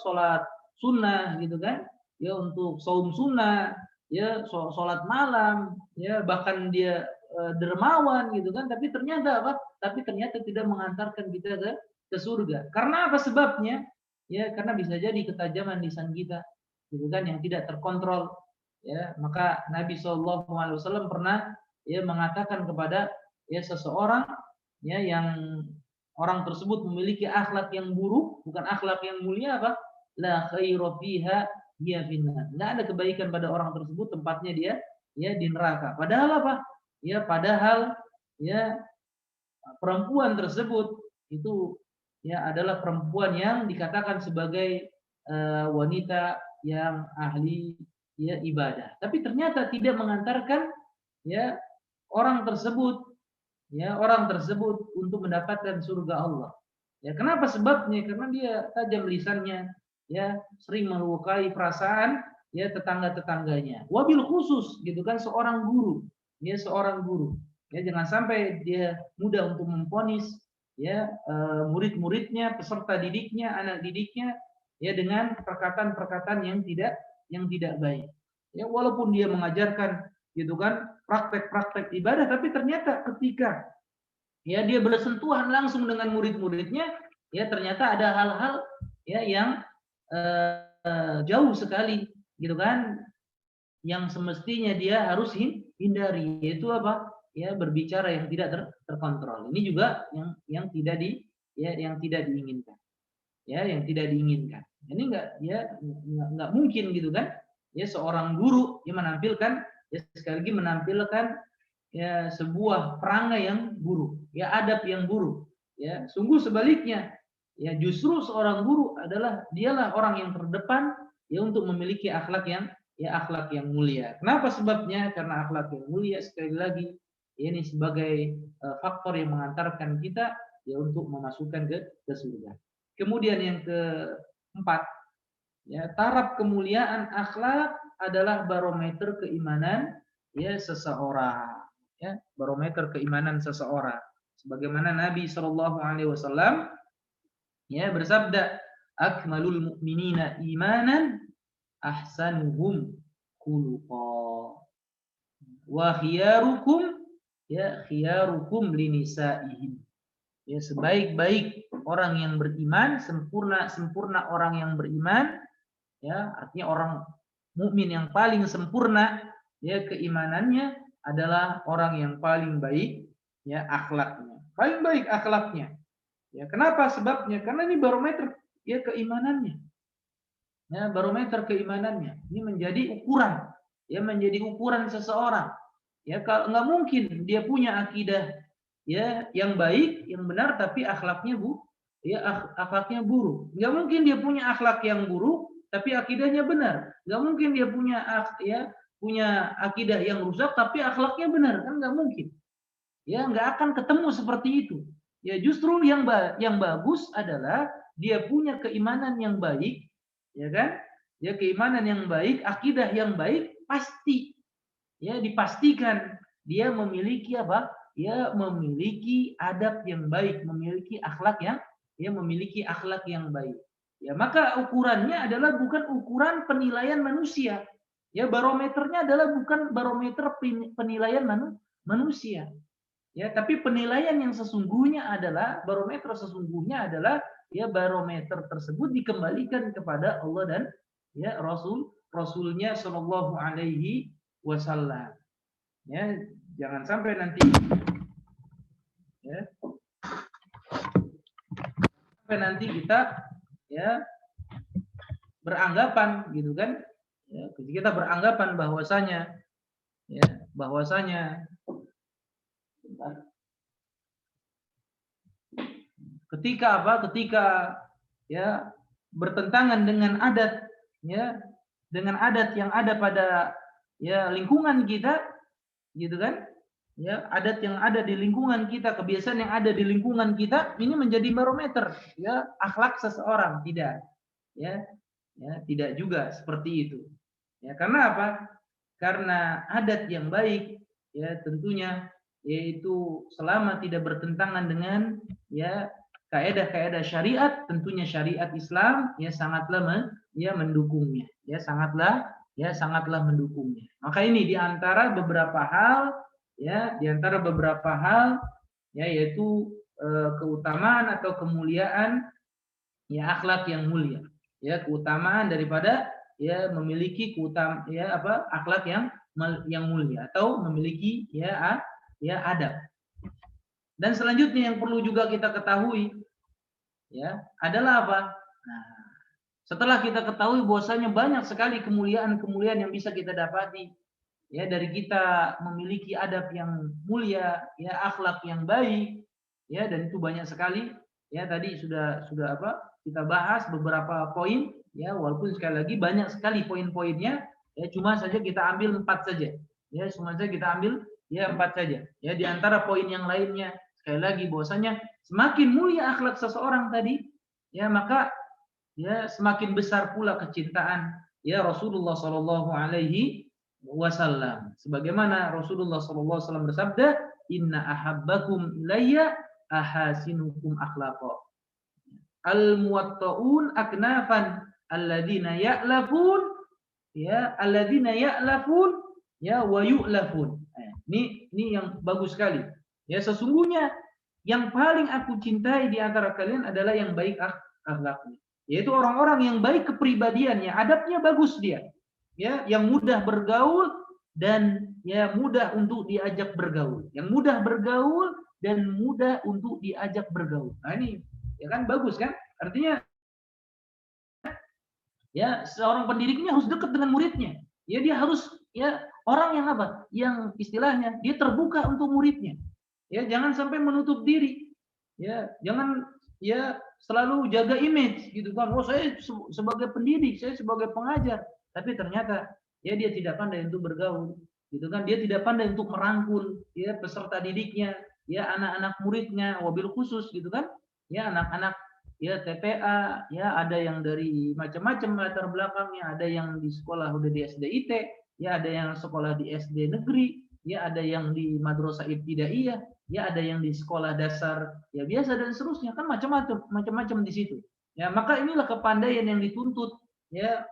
[SPEAKER 2] sholat sunnah gitu kan, ya untuk saum sunnah, ya sholat malam, ya bahkan dia dermawan gitu kan, tapi ternyata tidak mengantarkan kita ke surga. Karena apa sebabnya? Ya karena bisa jadi ketajaman lisan kita gitu kan yang tidak terkontrol. Ya maka Nabi SAW pernah ya mengatakan kepada ya seseorang ya yang orang tersebut memiliki akhlak yang buruk, bukan akhlak yang mulia, apa? La khairu fiha hiya finnar. Enggak ada kebaikan pada orang tersebut, tempatnya dia ya di neraka. Padahal apa? Ya padahal ya perempuan tersebut itu ya adalah perempuan yang dikatakan sebagai wanita yang ahli ya ibadah. Tapi ternyata tidak mengantarkan ya orang tersebut untuk mendapatkan surga Allah. Ya, kenapa sebabnya? Karena dia tajam lisannya, ya, sering melukai perasaan ya tetangga-tetangganya. Wabil khusus gitu kan seorang guru. Ya, jangan sampai dia mudah untuk memvonis ya murid-muridnya, peserta didiknya, anak didiknya ya dengan perkataan-perkataan yang tidak baik. Ya, walaupun dia mengajarkan gitu kan praktek-praktek ibadah, tapi ternyata ketika ya dia bersentuhan langsung dengan murid-muridnya, ya ternyata ada hal-hal ya yang jauh sekali gitu kan, yang semestinya dia harus hindari, yaitu apa? Ya berbicara yang tidak terkontrol. Ini juga yang tidak yang tidak diinginkan. Ya, yang tidak diinginkan. Ini enggak mungkin gitu kan? Ya seorang guru yang menampilkan ya sekali lagi menampilkan ya sebuah perangai yang buruk, ya adab yang buruk. Ya, sungguh sebaliknya. Ya justru seorang guru dialah orang yang terdepan ya untuk memiliki akhlak yang mulia. Kenapa sebabnya? Karena akhlak yang mulia sekali lagi ini sebagai faktor yang mengantarkan kita ya untuk memasukkan ke surga. Kemudian yang keempat, ya taraf kemuliaan akhlak adalah barometer keimanan ya seseorang. Ya, barometer keimanan seseorang. Sebagaimana Nabi Shallallahu Alaihi Wasallam ya bersabda, "Akmalul mu'minina imanan ahsanuhum khuluqa wa khiyarukum ya khiyarukum linisaihim." Ya, sebaik-baik orang yang beriman, sempurna orang yang beriman, ya artinya orang mukmin yang paling sempurna ya keimanannya adalah orang yang paling baik ya akhlaknya. Paling baik akhlaknya. Ya, kenapa? Sebabnya karena ini barometer ya keimanannya. Ya, barometer keimanannya. Ini menjadi ukuran, ya menjadi ukuran seseorang. Ya, kalau nggak mungkin dia punya akidah ya yang baik, yang benar, tapi akhlaknya akhlaknya buruk. Nggak mungkin dia punya akhlak yang buruk, tapi akidahnya benar. Nggak mungkin dia punya akidah yang rusak, tapi akhlaknya benar, kan nggak mungkin. Ya nggak akan ketemu seperti itu. Ya justru yang bagus adalah dia punya keimanan yang baik, ya kan? Ya keimanan yang baik, akidah yang baik, pasti ya dipastikan dia memiliki apa? Ya memiliki adab yang baik, memiliki akhlak yang baik. Ya maka ukurannya adalah bukan ukuran penilaian manusia. Ya barometernya adalah bukan barometer penilaian manusia. Ya, tapi penilaian yang sesungguhnya adalah barometer sesungguhnya adalah ya barometer tersebut dikembalikan kepada Allah dan ya Rasulnya Shallallahu Alaihi Wasallam. Ya, jangan sampai nanti ya kita ya beranggapan gitu kan, ya, kita beranggapan bahwasanya ketika ya bertentangan dengan adat yang ada pada ya lingkungan kita gitu kan, ya adat yang ada di lingkungan kita, kebiasaan yang ada di lingkungan kita, ini menjadi barometer ya akhlak seseorang. Tidak tidak juga seperti itu ya. Karena apa? Karena adat yang baik ya tentunya yaitu selama tidak bertentangan dengan ya kaedah-kaedah syariat, tentunya syariat Islam ya sangatlah mendukungnya, ya sangatlah mendukungnya. Maka ini diantara beberapa hal ya yaitu keutamaan atau kemuliaan ya akhlak yang mulia, ya keutamaan daripada ya memiliki akhlak yang mulia atau memiliki ya adab. Dan selanjutnya yang perlu juga kita ketahui ya adalah apa? Nah, setelah kita ketahui bahwasanya banyak sekali kemuliaan-kemuliaan yang bisa kita dapati ya dari kita memiliki adab yang mulia, ya akhlak yang baik, ya dan itu banyak sekali. Ya tadi sudah kita bahas beberapa poin ya, walaupun sekali lagi banyak sekali poin-poinnya ya, cuma saja kita ambil 4 saja. Ya, cuma saja kita ambil ya 4 saja. Ya di antara poin yang lainnya sekali lagi bahwasanya semakin mulia akhlak seseorang tadi, ya maka ya semakin besar pula kecintaan ya Rasulullah Shallallahu Alaihi Wasallam. Sebagaimana Rasulullah Shallallahu Alaihi Wasallam bersabda, Inna ahabbakum ilayya ahasinukum akhlaqa. Al muwatta'un aknafan alladzina ya'lafun ya alladzina ya'lafun ya wa yu'lafun. Ini yang bagus sekali. Ya sesungguhnya yang paling aku cintai di antara kalian adalah yang baik akhlaknya. Yaitu orang-orang yang baik kepribadiannya, adabnya bagus dia. Ya, yang mudah bergaul dan ya mudah untuk diajak bergaul. Yang mudah bergaul dan mudah untuk diajak bergaul. Nah ini ya kan bagus kan? Artinya ya seorang pendidik ini harus dekat dengan muridnya. Ya dia harus ya orang yang apa? Yang istilahnya dia terbuka untuk muridnya. Ya jangan sampai menutup diri. Ya jangan ya selalu jaga image gitu kan. Oh saya sebagai pendidik, saya sebagai pengajar, tapi ternyata ya dia tidak pandai untuk bergaul. Gitu kan? Dia tidak pandai untuk merangkul ya peserta didiknya, ya anak-anak muridnya, wabil khusus gitu kan? Ya anak-anak ya TPA, ya ada yang dari macam-macam latar belakangnya, ada yang di sekolah udah di SDIT, ya ada yang sekolah di SD negeri, ya ada yang di madrasah ibtidaiyah, ya ada yang di sekolah dasar ya biasa dan seterusnya, kan macam-macam di situ. Ya maka inilah kepandaian yang dituntut ya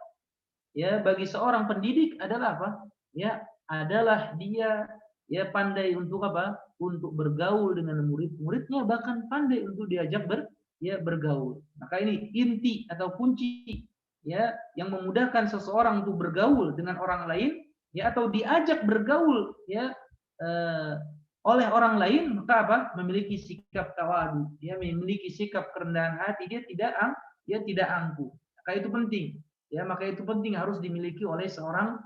[SPEAKER 2] ya bagi seorang pendidik adalah apa? Ya adalah dia ya pandai untuk apa? Untuk bergaul dengan murid-muridnya, bahkan pandai untuk diajak bergaul. Maka ini inti atau kunci ya yang memudahkan seseorang untuk bergaul dengan orang lain ya atau diajak bergaul ya oleh orang lain, maka apa? Memiliki sikap tawadu, dia memiliki sikap kerendahan hati, dia tidak angkuh. Maka itu penting. Ya, maka itu penting harus dimiliki oleh seorang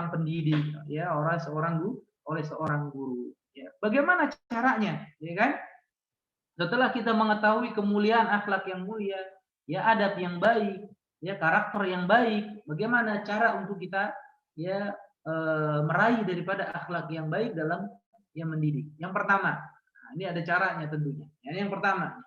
[SPEAKER 2] pendidik, ya, oleh seorang guru. Ya. Bagaimana caranya, ya kan? Setelah kita mengetahui kemuliaan akhlak yang mulia, ya adab yang baik, ya karakter yang baik, bagaimana cara untuk kita ya meraih daripada akhlak yang baik dalam yang mendidik. Yang pertama, nah ini ada caranya tentunya. Yang pertama,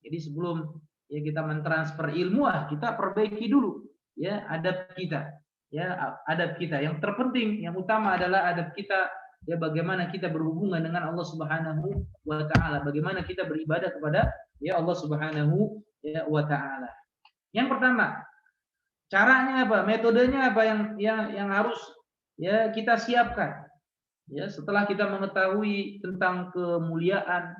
[SPEAKER 2] jadi sebelum ya kita mentransfer ilmu, kita perbaiki dulu ya adab kita. Ya adab kita. Yang terpenting, yang utama adalah adab kita ya bagaimana kita berhubungan dengan Allah Subhanahu wa taala, bagaimana kita beribadah kepada ya Allah Subhanahu wa taala. Yang pertama, caranya apa? Metodenya apa yang harus ya kita siapkan. Ya, setelah kita mengetahui tentang kemuliaan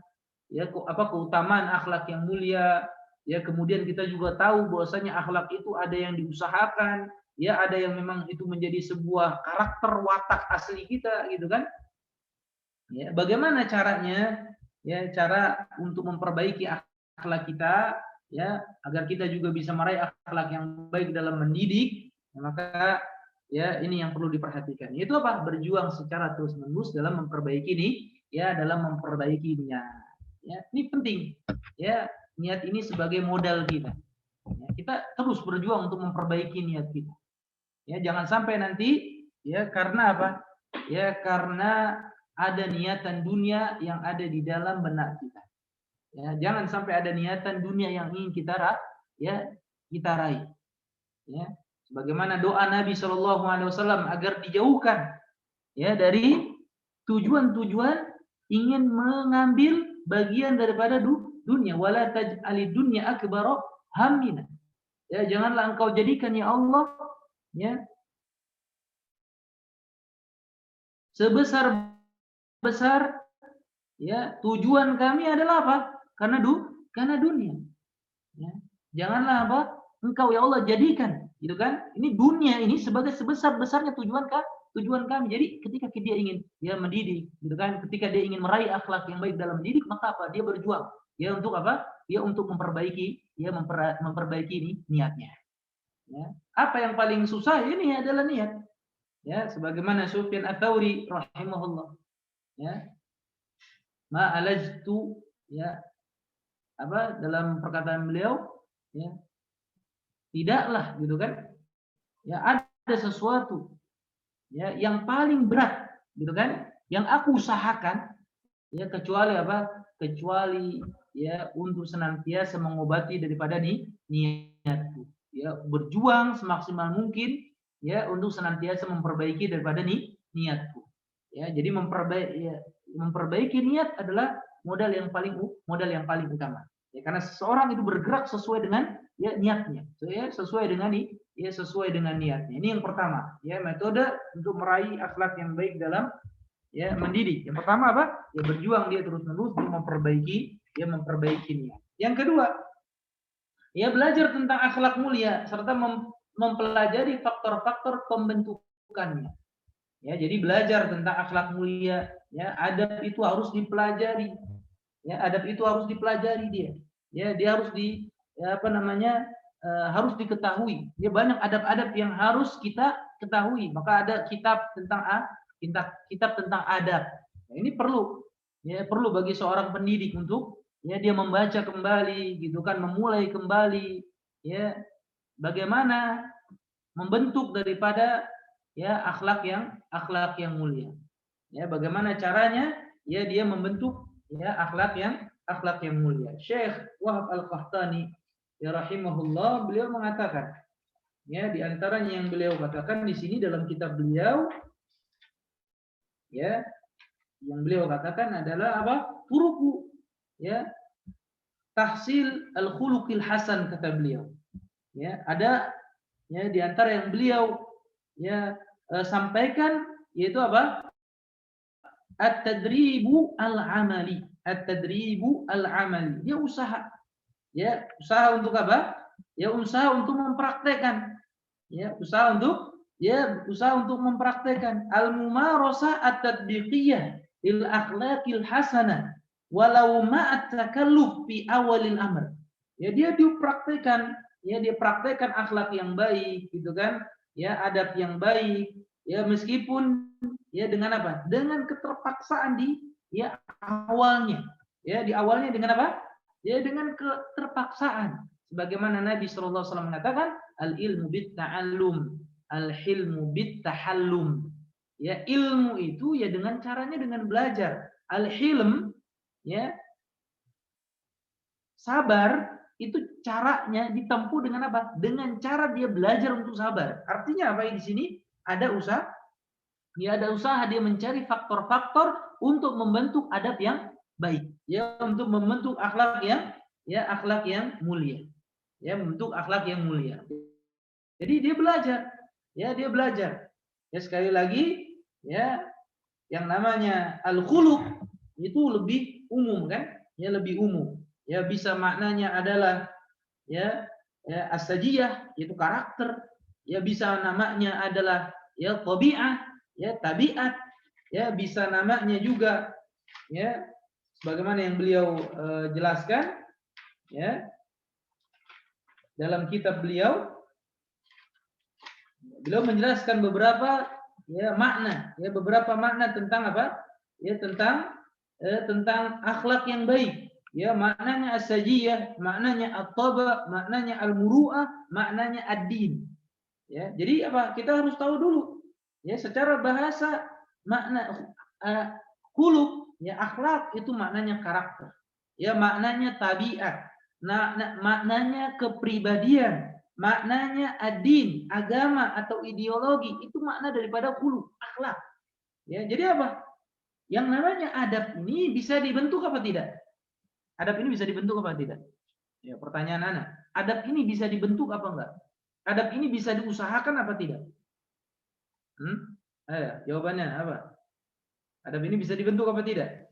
[SPEAKER 2] ya keutamaan akhlak yang mulia, ya kemudian kita juga tahu bahwasanya akhlak itu ada yang diusahakan, ya ada yang memang itu menjadi sebuah karakter watak asli kita gitu kan. Ya, bagaimana caranya? Ya, cara untuk memperbaiki akhlak kita ya agar kita juga bisa meraih akhlak yang baik dalam mendidik, maka ya ini yang perlu diperhatikan. Itu apa? Berjuang secara terus-menerus dalam memperbaiki ini, ya dalam memperbaiki niat. Ya, ini penting. Ya, niat ini sebagai modal kita. Ya, kita terus berjuang untuk memperbaiki niat kita. Ya, jangan sampai nanti ya karena apa? Ya karena ada niatan dunia yang ada di dalam benak kita. Ya, jangan sampai ada niatan dunia yang ingin kita raih. Ya, sebagaimana doa Nabi Shallallahu Alaihi Wasallam agar dijauhkan ya dari tujuan-tujuan ingin mengambil bagian daripada dunia. Wala taj'alid dunya akbara hammina. Ya, janganlah engkau jadikan ya Allah ya sebesar ya tujuan kami adalah apa? Karena dunia. Ya. Janganlah apa? Engkau ya Allah jadikan, gitu kan? Ini dunia ini sebagai sebesar-besarnya tujuan kami. Jadi ketika dia ingin ya mendidik, gitu kan? Ketika dia ingin meraih akhlak yang baik dalam mendidik, maka apa? Dia berjuang. Ya untuk apa? Ya untuk memperbaiki ini niatnya. Ya. Apa yang paling susah ini adalah niat. Ya, sebagaimana Sufyan Ats-Tsauri rahimahullah. Ya. Ma alajtu ya apa dalam perkataan beliau ya tidaklah gitu kan ya ada sesuatu ya yang paling berat gitu kan yang aku usahakan ya kecuali ya untuk senantiasa mengobati daripada niatku ya berjuang semaksimal mungkin ya untuk senantiasa memperbaiki daripada niatku ya jadi memperbaiki niat adalah modal yang paling utama ya karena seseorang itu bergerak sesuai dengan ya niatnya ya sesuai dengan
[SPEAKER 3] ya sesuai dengan niatnya. Ini yang pertama, ya metode untuk meraih akhlak yang baik dalam ya mendidik. Yang pertama apa? Ya berjuang dia terus-menerus untuk memperbaiki niat. Yang kedua, ya belajar tentang akhlak mulia serta mempelajari faktor-faktor pembentukannya. Ya, jadi belajar tentang akhlak mulia, ya adab itu harus dipelajari. Ya, adab itu harus dipelajari dia. Ya, dia harus harus diketahui. Ya, banyak adab-adab yang harus kita ketahui. Maka ada kitab tentang adab. Nah, ini perlu bagi seorang pendidik untuk dia membaca kembali gitu kan, memulai kembali ya bagaimana membentuk daripada akhlak yang mulia. Ya, bagaimana caranya dia membentuk akhlak yang mulia. Syekh Wahab Al-Qahtani ya rahimahullah, beliau mengatakan di antaranya yang beliau katakan di sini dalam kitab beliau yang beliau katakan adalah apa? Turuku tahsil al-khuluqil hasan, kata beliau. Ya, ada di antara yang beliau sampaikan yaitu apa? At-tadribu al-amali. At-tadribu al-amali. Dia usaha. Ya, usaha untuk apa? Ya, usaha untuk mempraktekkan. Ya, usaha untuk mempraktekkan al-mumarasah at-tadbiqiyah lil akhlaqil hasanah walau ma'at takalluf fi awalil amr. Ya, dia praktekkan akhlak yang baik gitu kan? Ya, adab yang baik. Ya, meskipun dengan apa? Dengan keterpaksaan di awalnya. Ya, di awalnya dengan apa? Ya, dengan keterpaksaan. Sebagaimana Nabi sallallahu alaihi wasallam mengatakan, al-ilmu bit-ta'allum, al-hilmu bit-tahallum. Ya, ilmu itu dengan caranya dengan belajar. Al-hilm sabar itu caranya ditempuh dengan apa? Dengan cara dia belajar untuk sabar. Artinya apa di sini? Ada usaha. Ya, ada usaha dia mencari faktor-faktor untuk membentuk adab yang baik. Ya, untuk membentuk akhlak yang mulia. Ya, membentuk akhlak yang mulia. Jadi dia belajar. Ya, sekali lagi yang namanya al-khuluq itu lebih umum kan? Ya, lebih umum. Ya, bisa maknanya adalah as-sajiyah, yaitu karakter. Ya, bisa namanya adalah tabi'ah, tabiat. Ya, bisa namanya juga sebagaimana yang beliau jelaskan dalam kitab beliau menjelaskan beberapa makna tentang apa? Tentang akhlak yang baik. Ya, maknanya as-sajiyah, maknanya at-taba, maknanya al-muru'ah, maknanya ad-din. Ya, jadi apa? Kita harus tahu dulu. Ya, secara bahasa makna khuluq, akhlak itu maknanya karakter. Ya, maknanya tabiat. Maknanya kepribadian, maknanya ad-din, agama atau ideologi, itu makna daripada khuluq, akhlak. Ya, jadi apa? Yang namanya adab ini bisa dibentuk apa tidak? Adab ini bisa dibentuk apa tidak? Ya, pertanyaan anak. Adab ini bisa dibentuk apa enggak? Adab ini bisa diusahakan apa tidak? Jawabannya apa? Adab ini bisa dibentuk apa tidak?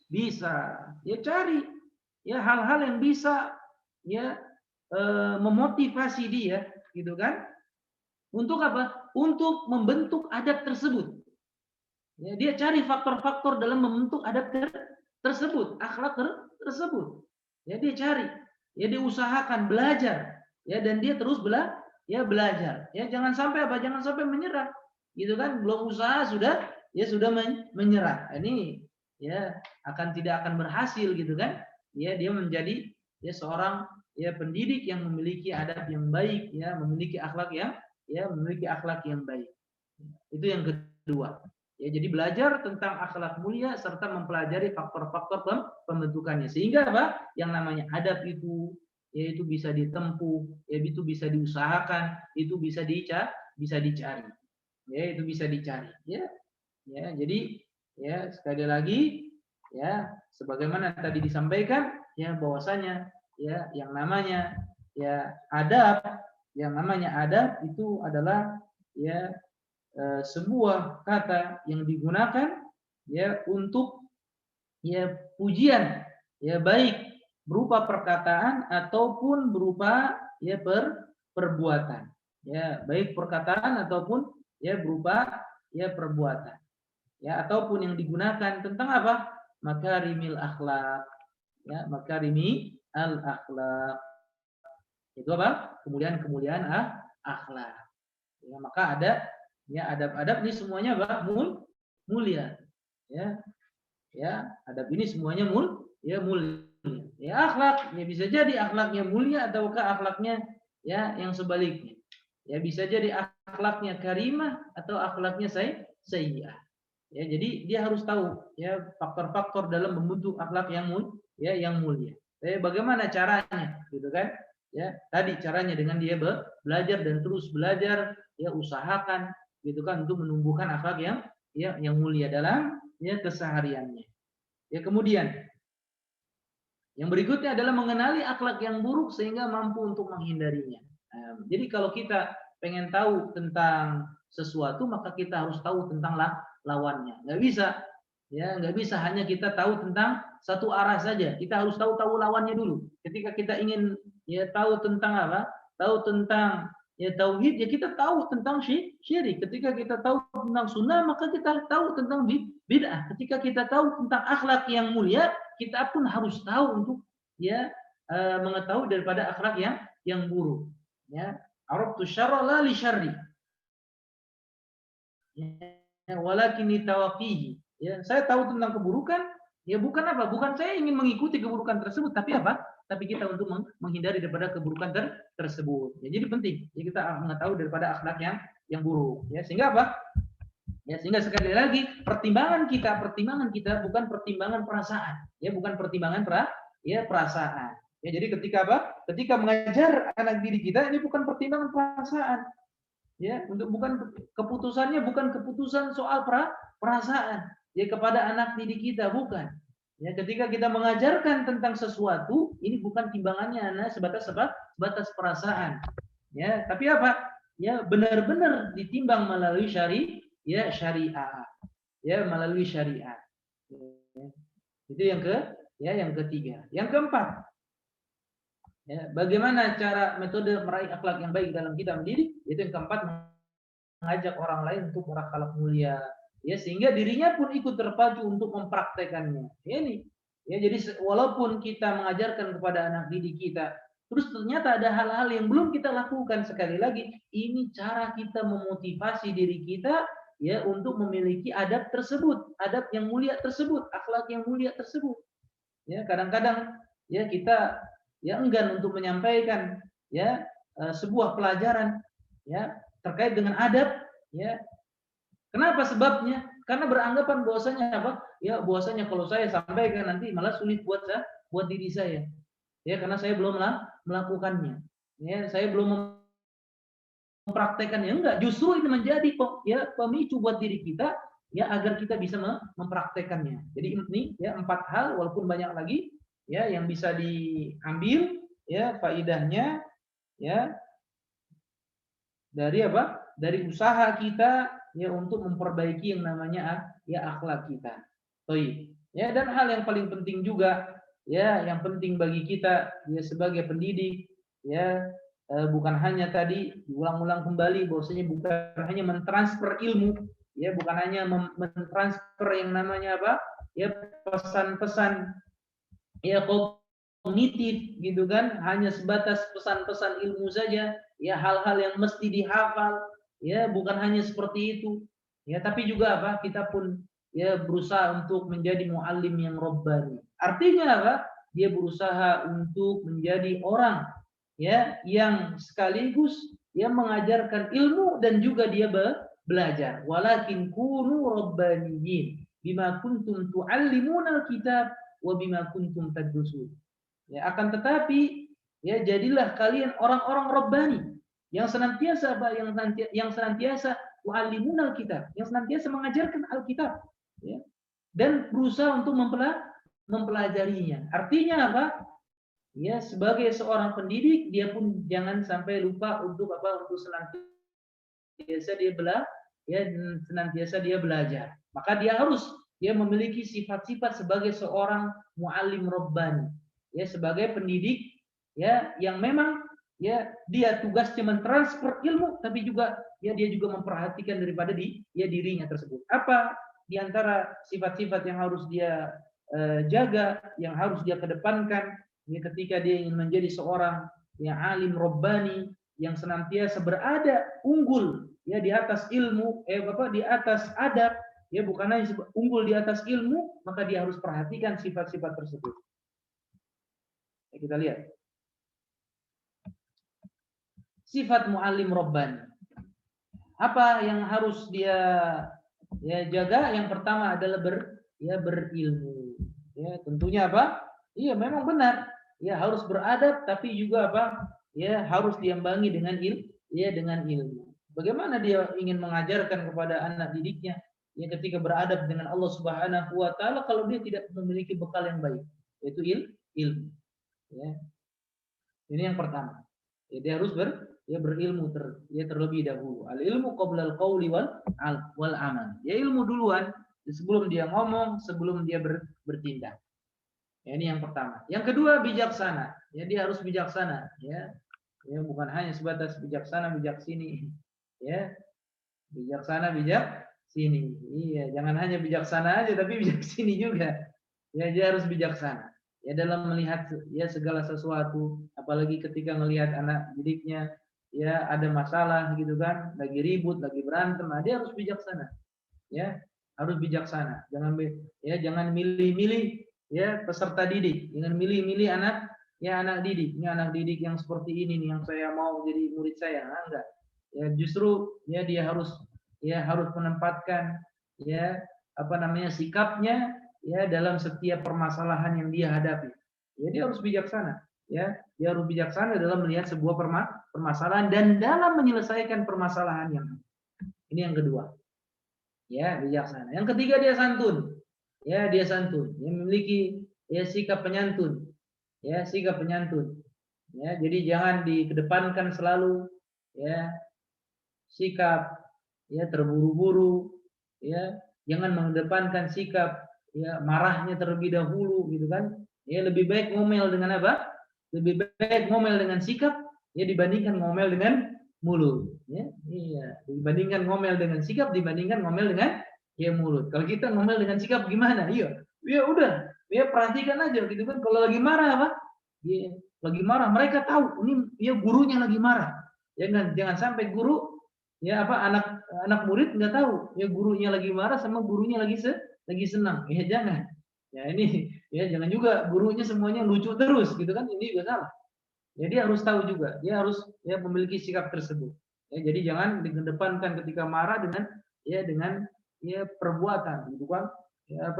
[SPEAKER 3] Bisa. Ya, cari hal-hal yang bisa memotivasi dia, gitu kan? Untuk apa? Untuk membentuk adab tersebut. Ya, dia cari faktor-faktor dalam membentuk adab tersebut, akhlak tersebut. Ya, dia cari, dia usahakan belajar, dan dia terus belajar. Ya, jangan sampai apa? Jangan sampai menyerah. Gitu kan? Belum usaha sudah menyerah. Ini tidak akan berhasil gitu kan? Ya, dia menjadi seorang pendidik yang memiliki adab yang baik, memiliki akhlak yang baik. Itu yang kedua. Ya, jadi belajar tentang akhlak mulia serta mempelajari faktor-faktor pembentukannya. Sehingga apa? Yang namanya adab itu yaitu bisa ditempuh, itu bisa diusahakan, itu bisa dicari. Ya, itu bisa dicari. Ya, jadi sekali lagi sebagaimana tadi disampaikan bahwasanya yang namanya adab Yang namanya adab itu adalah ya sebuah kata yang digunakan ya untuk ya pujian ya baik berupa perkataan ataupun berupa ya perbuatan. Ya, baik perkataan ataupun ya berupa ya perbuatan. Ya, ataupun yang digunakan tentang apa? Makarimil akhlak. Ya, makarimi al akhlak. Itu apa? Kemuliaan-kemuliaan akhlak. Ya, maka ada ya adab-adab ini semuanya apa? Mulia. Ya. Ya, adab ini semuanya mulia. Ya, akhlak ya bisa jadi akhlaknya mulia ataukah akhlaknya ya yang sebaliknya. Ya, bisa jadi akhlaknya karimah atau akhlaknya sayyi'ah. Ya, jadi dia harus tahu ya faktor-faktor dalam membentuk akhlak yang mulia. Bagaimana caranya, gitu kan? Ya, tadi caranya dengan dia belajar dan terus belajar, ya usahakan gitu kan untuk menumbuhkan akhlak yang mulia dalam ya kesehariannya. Ya, kemudian yang berikutnya adalah mengenali akhlak yang buruk sehingga mampu untuk menghindarinya. Nah, jadi kalau kita pengen tahu tentang sesuatu maka kita harus tahu tentang lawannya. Nggak bisa hanya kita tahu tentang satu arah saja. Kita harus tahu lawannya dulu. Ketika kita ingin ya tahu tentang apa? Tahu tentang ya tauhid, ya kita tahu tentang syirik. Ketika kita tahu tentang sunnah maka kita tahu tentang bid'ah. Ketika kita tahu tentang akhlak yang mulia, kita pun harus tahu untuk ya mengetahui daripada akhlak yang buruk. Ya, arabtu syarra la li syarri. Ya, walakin tawaqihi. Ya, saya tahu tentang keburukan, ya bukan apa? Bukan saya ingin mengikuti keburukan tersebut, tapi apa? Tapi kita untuk menghindari daripada keburukan tersebut. Ya, jadi penting ya kita mengetahui daripada akhlak yang buruk. Ya, sehingga apa? Ya, sehingga sekali lagi pertimbangan kita bukan pertimbangan perasaan, ya bukan pertimbangan perasaan. Ya, jadi ketika apa? Ketika mengajar anak didik kita ini bukan pertimbangan perasaan. Ya, bukan keputusan soal perasaan ya kepada anak didik kita, bukan. Ya, ketika kita mengajarkan tentang sesuatu, ini bukan timbangannya sebatas perasaan. Ya, tapi apa? Ya, benar-benar ditimbang melalui syariat. Ya, melalui syariat. Ya. Itu yang ketiga. Yang keempat, ya, bagaimana cara metode meraih akhlak yang baik dalam kita mendidik? Itu yang keempat, mengajak orang lain untuk berakhlak mulia. Ya, sehingga dirinya pun ikut terpacu untuk mempraktekannya. Ini. Ya, jadi walaupun kita mengajarkan kepada anak didik kita, terus ternyata ada hal-hal yang belum kita lakukan, sekali lagi, ini cara kita memotivasi diri kita ya untuk memiliki adab tersebut, adab yang mulia tersebut, akhlak yang mulia tersebut. Ya, kadang-kadang ya kita ya enggan untuk menyampaikan ya sebuah pelajaran ya terkait dengan adab ya. Kenapa sebabnya? Karena beranggapan bahwasanya apa? Ya, bahwasanya kalau saya sampaikan nanti malah sulit buat diri saya. Ya, karena saya belum melakukannya. Ya, saya belum mempraktekannya. Enggak, justru ini menjadi ya pemicu buat diri kita ya agar kita bisa mempraktekannya. Jadi ini ya 4 hal, walaupun banyak lagi ya yang bisa diambil ya faidahnya ya dari apa? Dari usaha kita ya untuk memperbaiki yang namanya ya akhlak kita. Baik. Ya, dan hal yang paling penting juga ya yang penting bagi kita ya sebagai pendidik ya bukan hanya tadi diulang-ulang kembali bahwasanya bukan hanya mentransfer ilmu ya, bukan hanya mentransfer yang namanya apa? Ya pesan-pesan ya kognitif gitu kan, hanya sebatas pesan-pesan ilmu saja, ya hal-hal yang mesti dihafal, ya bukan hanya seperti itu. Ya, tapi juga apa? Kita pun ya berusaha untuk menjadi muallim yang rabbani. Artinya apa? Dia berusaha untuk menjadi orang ya yang sekaligus ya mengajarkan ilmu dan juga dia belajar. Walakin kunu rabbaniyin bima kuntum tuallimuna alkitab wa bima kuntum tadrusun. Ya, akan tetapi ya jadilah kalian orang-orang rabbani yang senantiasa apa? Yang senantiasa tuallimuna alkitab, yang senantiasa mengajarkan alkitab ya, dan berusaha untuk mempelajarinya. Artinya apa? ya sebagai seorang pendidik dia pun jangan sampai lupa untuk apa, untuk senantiasa dia belajar. Maka dia harus memiliki sifat-sifat sebagai seorang muallim rabbani, ya sebagai pendidik ya yang memang ya dia tugasnya mentransfer ilmu, tapi juga ya dia juga memperhatikan daripada dirinya tersebut. Apa di antara sifat-sifat yang harus dia jaga, yang harus dia kedepankan ya ketika dia ingin menjadi seorang yang alim rabbani yang senantiasa berada unggul ya di atas ilmu, di atas adab, ya bukan hanya unggul di atas ilmu, maka dia harus perhatikan sifat-sifat tersebut. Ya, kita lihat sifat muallim rabbani. Apa yang harus dia jaga? Yang pertama adalah berilmu. Ya, tentunya apa? Iya, memang benar. Ya, harus beradab, tapi juga apa? Ya, harus diimbangi dengan ilmu. Bagaimana dia ingin mengajarkan kepada anak didiknya ya ketika beradab dengan Allah Subhanahu wa taala kalau dia tidak memiliki bekal yang baik, yaitu ilmu. Ya. Ini yang pertama. Ya, dia harus berilmu terlebih dahulu. Al ilmu qabla al qauli wal amal. Ya ilmu duluan sebelum dia ngomong, sebelum dia bertindak. Ya, ini yang pertama. Yang kedua bijaksana. Ya dia harus bijaksana. Ya bukan hanya sebatas bijaksana bijak sini. Ya bijaksana bijak sini. Iya, jangan hanya bijaksana aja tapi bijak sini juga. Ya dia harus bijaksana. Ya dalam melihat ya segala sesuatu, apalagi ketika melihat anak didiknya ya ada masalah gitu kan, lagi ribut, lagi berantem, dia harus bijaksana. Ya, harus bijaksana. Jangan milih-milih ya peserta didik, jangan milih-milih anak didik. Ini anak didik yang seperti ini nih yang saya mau jadi murid saya. Enggak. Ya justru ya dia harus menempatkan sikapnya ya dalam setiap permasalahan yang dia hadapi. Ya dia harus bijaksana. Ya, dia harus bijaksana dalam melihat sebuah permasalahan dan dalam menyelesaikan permasalahan yang ini yang kedua. Ya, bijaksana. Yang ketiga dia santun. Ya, dia santun. Dia memiliki sikap penyantun. Ya, sikap penyantun. Ya, jadi jangan dikedepankan selalu ya sikap terburu-buru ya, jangan mengedepankan sikap marahnya terlebih dahulu gitu kan. Ya lebih baik ngomel dengan apa? Lebih baik ngomel dengan sikap dibandingkan ngomel dengan mulut ya. Iya, dibandingkan ngomel dengan sikap dibandingkan ngomel dengan mulut. Kalau kita ngomel dengan sikap gimana? Iya. Ya udah, perhatikan aja gitu kan. Kalau lagi marah apa? Lagi marah, mereka tahu ini gurunya lagi marah. Jangan sampai guru anak murid nggak tahu gurunya lagi marah sama gurunya lagi senang. Ya jangan. Ya ini jangan juga gurunya semuanya lucu terus gitu kan, ini juga salah. Jadi harus tahu juga, dia harus memiliki sikap tersebut. Ya, jadi jangan dikedepankan ketika marah dengan perbuatan gitu kan.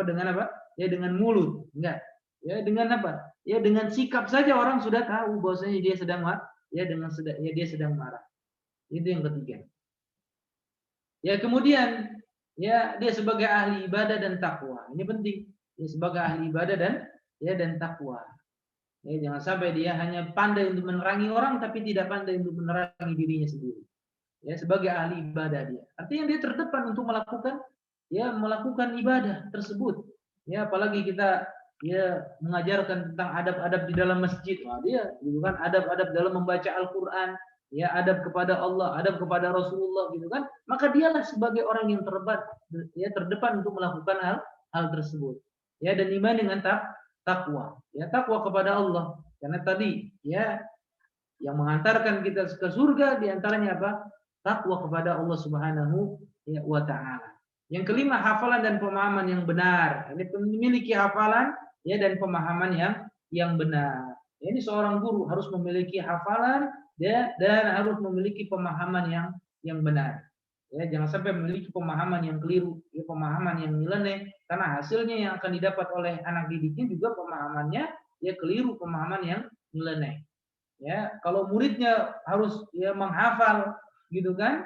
[SPEAKER 3] Dengan apa? Ya dengan mulut, enggak. Ya dengan apa? Ya dengan sikap saja orang sudah tahu bahwasanya dia sedang dia sedang marah. Itu yang ketiga. Ya kemudian dia sebagai ahli ibadah dan takwa. Ini penting. Dia sebagai ahli ibadah dan takwa. Ya, jangan sampai dia hanya pandai untuk menerangi orang tapi tidak pandai untuk menerangi dirinya sendiri. Ya sebagai ahli ibadah dia. Artinya dia terdepan untuk melakukan ibadah tersebut. Ya apalagi kita mengajarkan tentang adab-adab di dalam masjid. Wah, dia kan adab-adab dalam membaca Al-Qur'an. Ya adab kepada Allah, adab kepada Rasulullah gitu kan, maka dialah sebagai orang yang terdepan untuk melakukan hal tersebut. Ya dan iman dengan takwa. Ya takwa kepada Allah. Karena tadi yang mengantarkan kita ke surga diantaranya apa? Takwa kepada Allah Subhanahu wa taala. Yang kelima hafalan dan pemahaman yang benar. Ini memiliki hafalan dan pemahaman yang benar. Ini seorang guru harus memiliki hafalan dan harus memiliki pemahaman yang benar. Ya, jangan sampai memiliki pemahaman yang keliru, pemahaman yang nyeleneh, karena hasilnya yang akan didapat oleh anak didiknya juga pemahamannya keliru, pemahaman yang nyeleneh. Ya, kalau muridnya harus menghafal gitu kan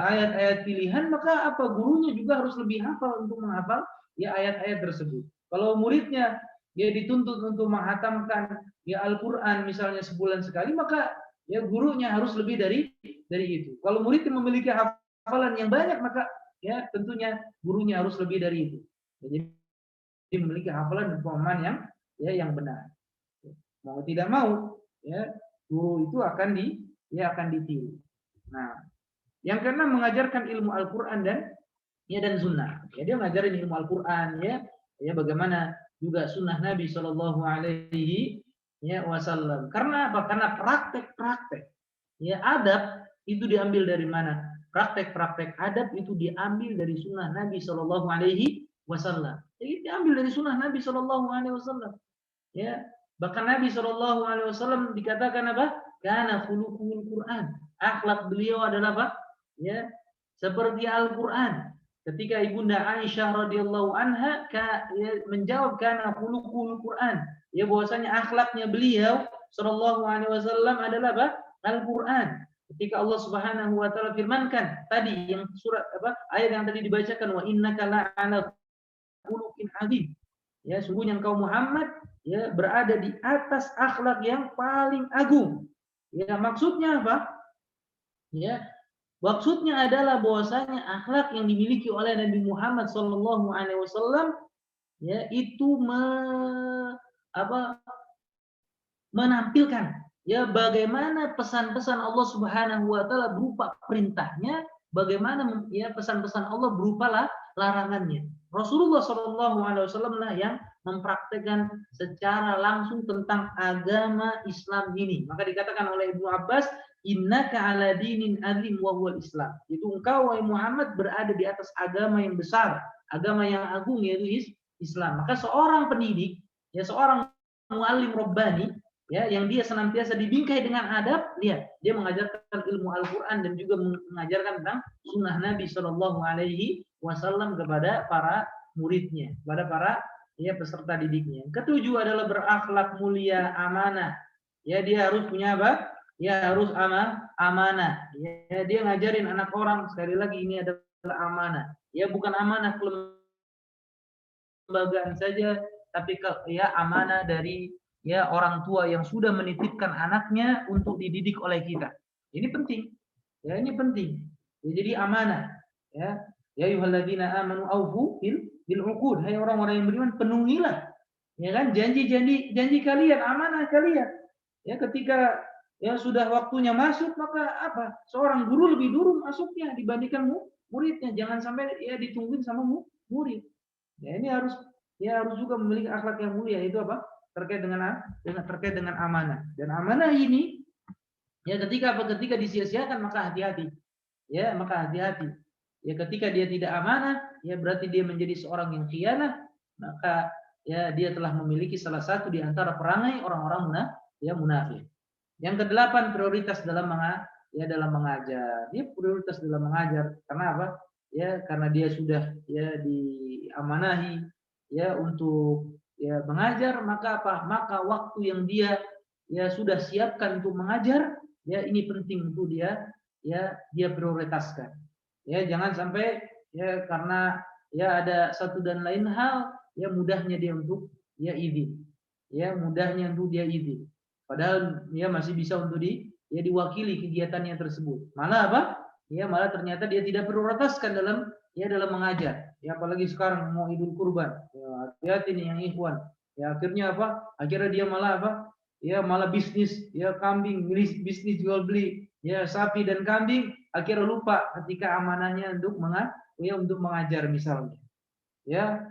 [SPEAKER 3] ayat-ayat pilihan, maka gurunya juga harus lebih hafal untuk menghafal ayat-ayat tersebut. Kalau muridnya dia dituntut untuk menghatamkan ya Al-Qur'an misalnya sebulan sekali, maka ya gurunya harus lebih dari itu. Kalau murid memiliki hafalan yang banyak, maka ya tentunya gurunya harus lebih dari itu. Jadi memiliki hafalan dan pemahaman yang benar. Mau tidak mau, ya guru itu akan ditiru. Nah, yang keenam mengajarkan ilmu Al-Qur'an dan sunnah. Ya, dia ngajarin ilmu Al-Qur'an ya bagaimana juga sunnah Nabi Shallallahu Alaihi Wasallam. Karena apa? Karena praktek-praktek ya adab itu diambil dari mana? Praktek-praktek adab itu diambil dari sunnah Nabi Shallallahu Alaihi Wasallam. Jadi diambil dari sunnah Nabi Shallallahu Alaihi Wasallam. Ya, bahkan Nabi Shallallahu Alaihi Wasallam dikatakan apa? Kana khuluqul Quran. Akhlak beliau adalah apa? Ya, seperti Al-Quran. Ketika ibunda Aisyah radhiyallahu anha menjawab kana khuluqul Quran, ya bahwasanya akhlaknya beliau sallallahu alaihi wasallam adalah apa? Al-Quran. Ketika Allah Subhanahu wa taala firmankan tadi yang surat apa? Ayat yang tadi dibacakan wa innaka la'ala khuluqin azim. Ya, sungguhnya engkau Muhammad ya berada di atas akhlak yang paling agung. Ya, maksudnya apa? Ya, maksudnya adalah bahwasanya akhlak yang dimiliki oleh Nabi Muhammad SAW ya itu menampilkan ya bagaimana pesan-pesan Allah Subhanahu wa taala berupa perintahnya, bagaimana ya pesan-pesan Allah berupa larangannya. Rasulullah SAW lah yang mempraktekkan secara langsung tentang agama Islam ini. Maka dikatakan oleh Ibnu Abbas, innaka ala dinin azim wa huwal Islam. Itu engkau wahai Muhammad berada di atas agama yang besar, agama yang agung yaitu Islam. Maka seorang pendidik, ya seorang muallim rabbani, ya yang dia senantiasa dibingkai dengan adab, lihat dia mengajarkan ilmu Al-Qur'an dan juga mengajarkan tentang sunnah Nabi Shallallahu Alaihi Wasallam kepada para muridnya, kepada para ya peserta didiknya. Yang ketujuh adalah berakhlak mulia, amanah. Ya dia harus punya apa? Ya harus amanah. Ya dia ngajarin anak orang, sekali lagi ini adalah amanah. Ya bukan amanah kelembagaan saja, tapi ya amanah dari ya orang tua yang sudah menitipkan anaknya untuk dididik oleh kita. Ini penting. Ya ini penting. Ya, jadi amanah. Ya ayyuhalladzina amanu aufu bil uqud. Hai orang-orang yang beriman, penuhilah ya kan janji kalian, amanah kalian. Ya ketika ya sudah waktunya masuk, maka apa? Seorang guru lebih dulu masuknya dibandingkan muridnya. Jangan sampai ya ditungguin sama murid. Ya ini harus juga memiliki akhlak yang mulia, itu apa? Terkait dengan amanah. Dan amanah ini ya ketika disia-siakan maka hati-hati. Ya, maka hati-hati. Ya ketika dia tidak amanah, ya berarti dia menjadi seorang yang khianah, maka ya dia telah memiliki salah satu di antara perangai orang-orang munafik. Yang kedelapan, prioritas dalam mengajar. Dia prioritas dalam mengajar karena apa? Ya karena dia sudah ya diamanahi ya untuk ya mengajar, maka apa? Maka waktu yang dia ya sudah siapkan untuk mengajar, ya ini penting untuk dia prioritaskan. Ya jangan sampai ya karena ya ada satu dan lain hal ya mudahnya dia untuk ya izin. Ya mudahnya untuk dia izin. Padahal dia masih bisa untuk diwakili kegiatannya tersebut. Malah apa? Ya malah ternyata dia tidak prioritaskan dalam mengajar. Ya apalagi sekarang mau Idul Kurban. Ya hati-hati nih yang ikhwan. Ya akhirnya apa? Akhirnya dia malah apa? Ya malah bisnis ya kambing, bisnis jual beli ya sapi dan kambing, akhirnya lupa ketika amanahnya untuk mengajar misalnya. Ya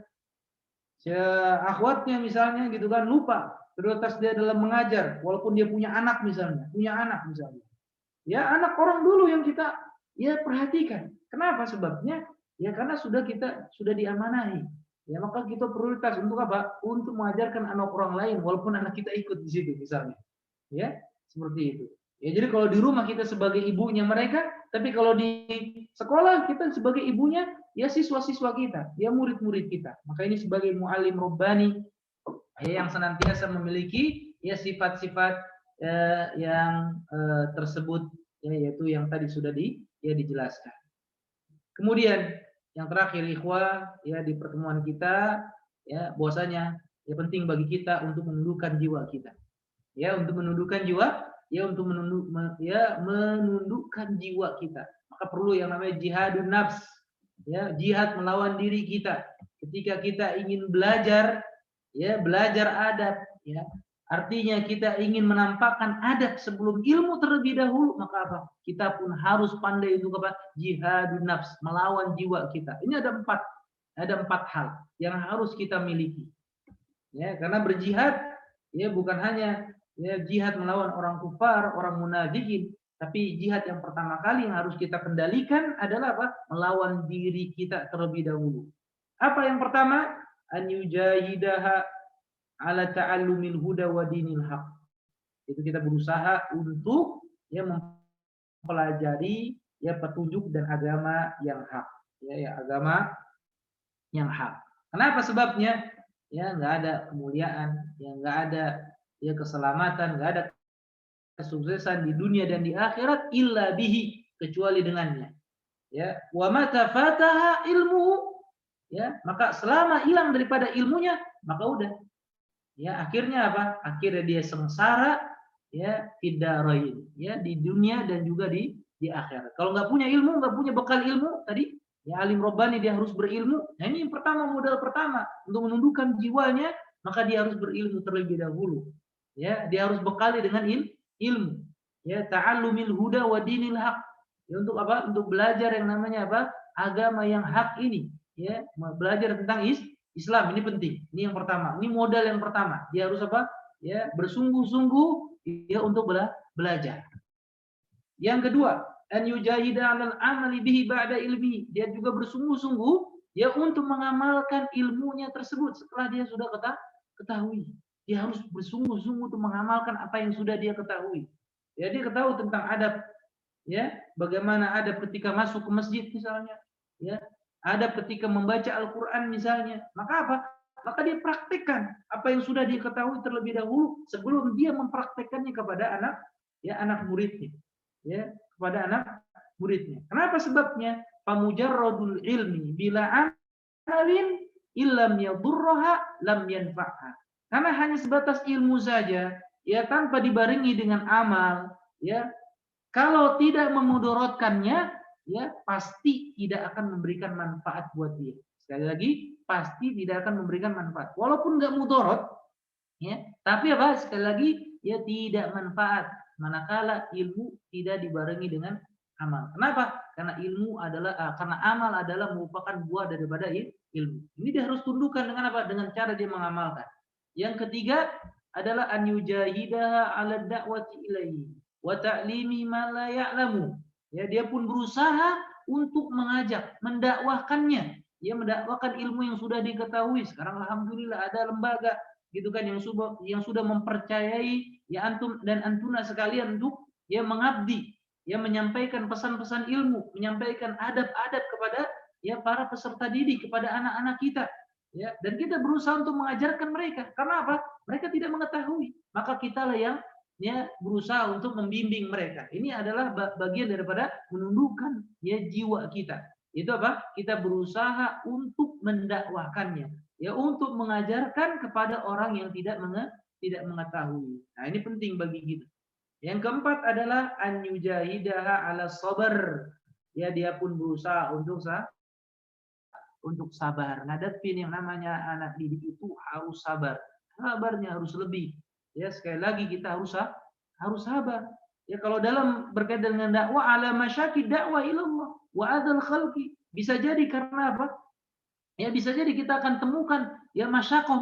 [SPEAKER 3] akhwatnya misalnya gitu kan, lupa prioritas dia dalam mengajar walaupun dia punya anak misalnya. Ya anak orang dulu yang kita ya perhatikan. Kenapa sebabnya? Ya karena sudah diamanahi. Ya maka kita prioritas untuk apa? Untuk mengajarkan anak orang lain walaupun anak kita ikut di situ misalnya. Ya, seperti itu. Ya jadi kalau di rumah kita sebagai ibunya mereka, tapi kalau di sekolah kita sebagai ibunya ya siswa-siswa kita, ya murid-murid kita. Maka ini sebagai muallim rabbani ya yang senantiasa memiliki ya sifat-sifat yang tersebut ya, yaitu yang tadi sudah dijelaskan. Kemudian yang terakhir ikhwah ya di pertemuan kita ya bahwasanya Ya penting bagi kita untuk menundukkan jiwa kita. Ya, untuk menundukkan jiwa, ya untuk menundukkan jiwa kita. Maka perlu yang namanya jihadun nafs. Ya, jihad melawan diri kita. Ketika kita ingin belajar, ya belajar adab, ya. Artinya kita ingin menampakkan adab sebelum ilmu terlebih dahulu, maka apa? Kita pun harus pandai untuk apa? Jihadun nafs, melawan jiwa kita. Ini ada empat hal yang harus kita miliki. Ya, karena berjihad ya bukan hanya ya jihad melawan orang kufar, orang munafikin, tapi jihad yang pertama kali yang harus kita kendalikan adalah apa? Melawan diri kita terlebih dahulu. Apa yang pertama? An yujahidaha ala ta'allumil huda wa dinil haq. Itu kita berusaha untuk ya mempelajari ya petunjuk dan agama yang hak. Ya agama yang hak. Kenapa sebabnya? Ya nggak ada kemuliaan, ya nggak ada ya keselamatan, nggak ada kesuksesan di dunia dan di akhirat illa bihi, kecuali dengannya. Ya, wa mata fataha ilmu, ya maka selama hilang daripada ilmunya maka udah, ya akhirnya apa? Akhirnya dia sengsara, ya fidarain, ya di dunia dan juga di akhirat. Kalau nggak punya ilmu, nggak punya bekal ilmu tadi. Ya alim robbani dia harus berilmu. Nah ini yang pertama, modal pertama untuk menundukkan jiwanya, maka dia harus berilmu terlebih dahulu. Ya, dia harus bekali dengan ilmu. Ya, ta'allumil huda wa dinil haq. Ya, untuk apa? Untuk belajar yang namanya apa? Agama yang hak ini. Ya, belajar tentang Islam ini penting. Ini yang pertama. Ini modal yang pertama. Dia harus apa? Ya, bersungguh-sungguh ya untuk belajar. Yang kedua, an yujahida 'alal amali bihi ba'da ilmi. Dia juga bersungguh-sungguh ya untuk mengamalkan ilmunya tersebut setelah dia sudah ketahui. Dia harus bersungguh-sungguh untuk mengamalkan apa yang sudah dia ketahui. Ya, dia ketahui tentang adab. Ya, bagaimana adab ketika masuk ke masjid misalnya. Ya, adab ketika membaca Al-Qur'an misalnya. Maka apa? Maka dia praktikkan apa yang sudah dia ketahui terlebih dahulu sebelum dia mempraktikkannya kepada anak muridnya. Ya, kepada anak muridnya. Kenapa sebabnya? Pamujarradul ilmi bila amalin illam yadurraha lam yanfa'ha. Karena hanya sebatas ilmu saja, ya tanpa dibarengi dengan amal, ya kalau tidak memudaratkannya, ya pasti tidak akan memberikan manfaat buat dia. Sekali lagi, pasti tidak akan memberikan manfaat. Walaupun nggak mudarat, ya, tapi apa? Sekali lagi, ya tidak manfaat. Manakala ilmu tidak dibarengi dengan amal. Kenapa? Karena karena amal adalah merupakan buah daripada ilmu. Ini dia harus tundukkan dengan apa? Dengan cara dia mengamalkan. Yang ketiga adalah an yujahidaha 'ala da'wati ilaihi wa ta'limi ma la ya'lamu. Ya, dia pun berusaha untuk mengajak, mendakwahkannya. Ya, mendakwakan ilmu yang sudah diketahui. Sekarang alhamdulillah ada lembaga gitu kan yang sudah mempercayai ya antum dan antuna sekalian untuk ya mengabdi, ya menyampaikan pesan-pesan ilmu, menyampaikan adab-adab kepada ya para peserta didik, kepada anak-anak kita. Ya, dan kita berusaha untuk mengajarkan mereka. Karena apa? Mereka tidak mengetahui. Maka kitalah yang ya berusaha untuk membimbing mereka. Ini adalah bagian daripada menundukkan ya jiwa kita. Itu apa? Kita berusaha untuk mendakwahkannya. Ya, untuk mengajarkan kepada orang yang tidak mengetahui. Nah, ini penting bagi kita. Yang keempat adalah an yujahidaha 'ala sabar. Ya, dia pun berusaha untuk sabar. Ngadepin yang namanya anak didik itu harus sabar. Sabarnya harus lebih. Ya, sekali lagi kita harus sabar. Ya, kalau dalam berkaitan dengan dakwah, ala masyaqid dakwah ilallah wa adal khalqi. Bisa jadi karena apa? Ya, bisa jadi kita akan temukan ya masyaqah,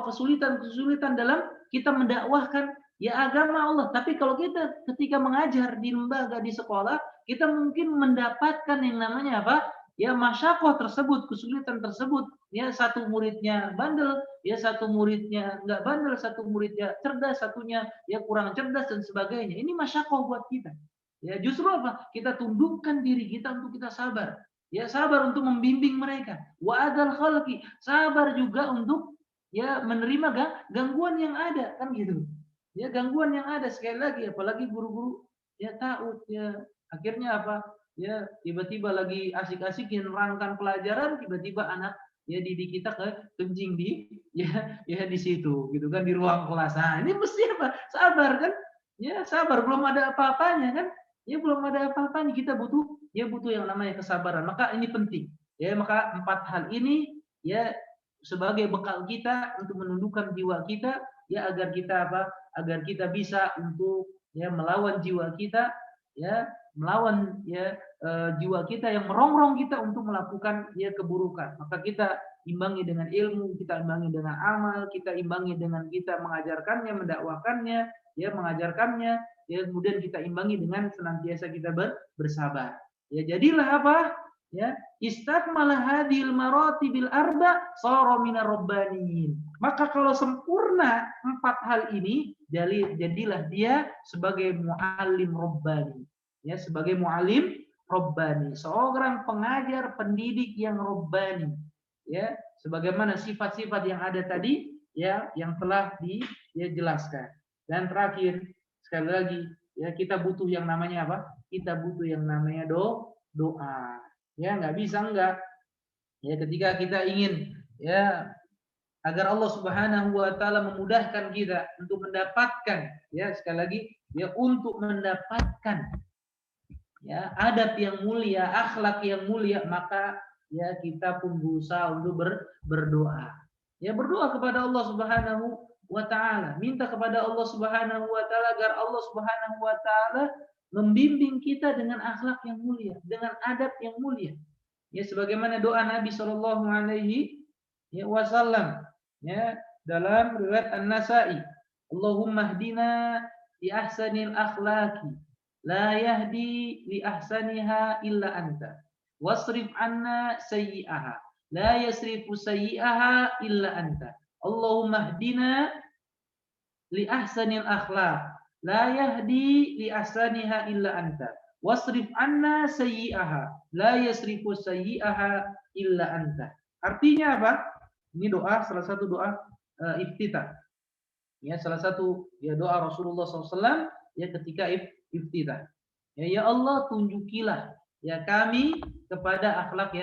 [SPEAKER 3] kesulitan dalam kita mendakwahkan ya agama Allah. Tapi kalau kita ketika mengajar di lembaga, di sekolah, kita mungkin mendapatkan yang namanya apa? Ya masyaqah tersebut, kesulitan tersebut. Ya, satu muridnya bandel, ya satu muridnya enggak bandel, satu muridnya cerdas, satunya ya kurang cerdas dan sebagainya. Ini masyaqah buat kita. Ya, justru apa? Kita tundukkan diri kita untuk kita sabar. Ya, sabar untuk membimbing mereka. Wa adal khalqi, sabar juga untuk ya menerima gangguan yang ada, kan gitu. Ya, gangguan yang ada sekali lagi, apalagi guru-guru ya tahu ya akhirnya apa? Ya tiba-tiba lagi asik-asik menerangkan pelajaran, tiba-tiba anak ya didik kita kencing di di situ gitu kan, di ruang kelas. Nah, ini mesti apa? Sabar kan? Ya, sabar, belum ada apa-apanya kan? Ya belum ada apa-apanya, kita butuh yang namanya kesabaran. Maka ini penting. Ya, maka 4 hal ini ya sebagai bekal kita untuk menundukkan jiwa kita ya, agar kita apa? Agar kita bisa untuk ya melawan jiwa kita, ya melawan jiwa kita yang merongrong kita untuk melakukan ya keburukan. Maka kita imbangi dengan ilmu, kita imbangi dengan amal, kita imbangi dengan kita mengajarkannya, mendakwakannya, ya mengajarkannya, ya kemudian kita imbangi dengan senantiasa kita bersabar. Ya jadilah apa? Ya, istakmala hadhil maratibil arba sara minar rabbaniyin. Maka kalau sempurna 4 hal ini, jadilah dia sebagai muallim rabbani. Ya, sebagai muallim rabbani, seorang pengajar pendidik yang rabbani. Ya, sebagaimana sifat-sifat yang ada tadi ya yang telah dijelaskan. Dan terakhir sekali lagi ya, kita butuh yang namanya apa? Kita butuh yang namanya doa. Ya, nggak bisa enggak. Ya, ketika kita ingin ya agar Allah Subhanahu wa taala memudahkan kita untuk mendapatkan ya sekali lagi ya untuk mendapatkan ya adab yang mulia, akhlak yang mulia, maka ya kita pun berusaha untuk berdoa. Ya berdoa kepada Allah Subhanahu wa taala, minta kepada Allah Subhanahu wa taala agar Allah Subhanahu wa taala membimbing kita dengan akhlak yang mulia, dengan adab yang mulia. Ya sebagaimana doa Nabi sallallahu alaihi wasallam ya dalam riwayat An-Nasa'i, Allahumma hdina li ahsanil akhlaqi la yahdi li ahsaniha illa anta wasrif anna sayyi'aha la yasrifu sayyi'aha illa anta. Allahumma hdina li ahsanil akhlaq la yahdi li ahsaniha illa anta wasrif anna sayyi'aha la yasrifu sayyi'aha illa anta. Artinya apa? Ini doa, salah satu doa iftitah. Ya, salah satu ya doa Rasulullah SAW ya ketika iftitah. Ya Allah, tunjukilah ya kami kepada akhlak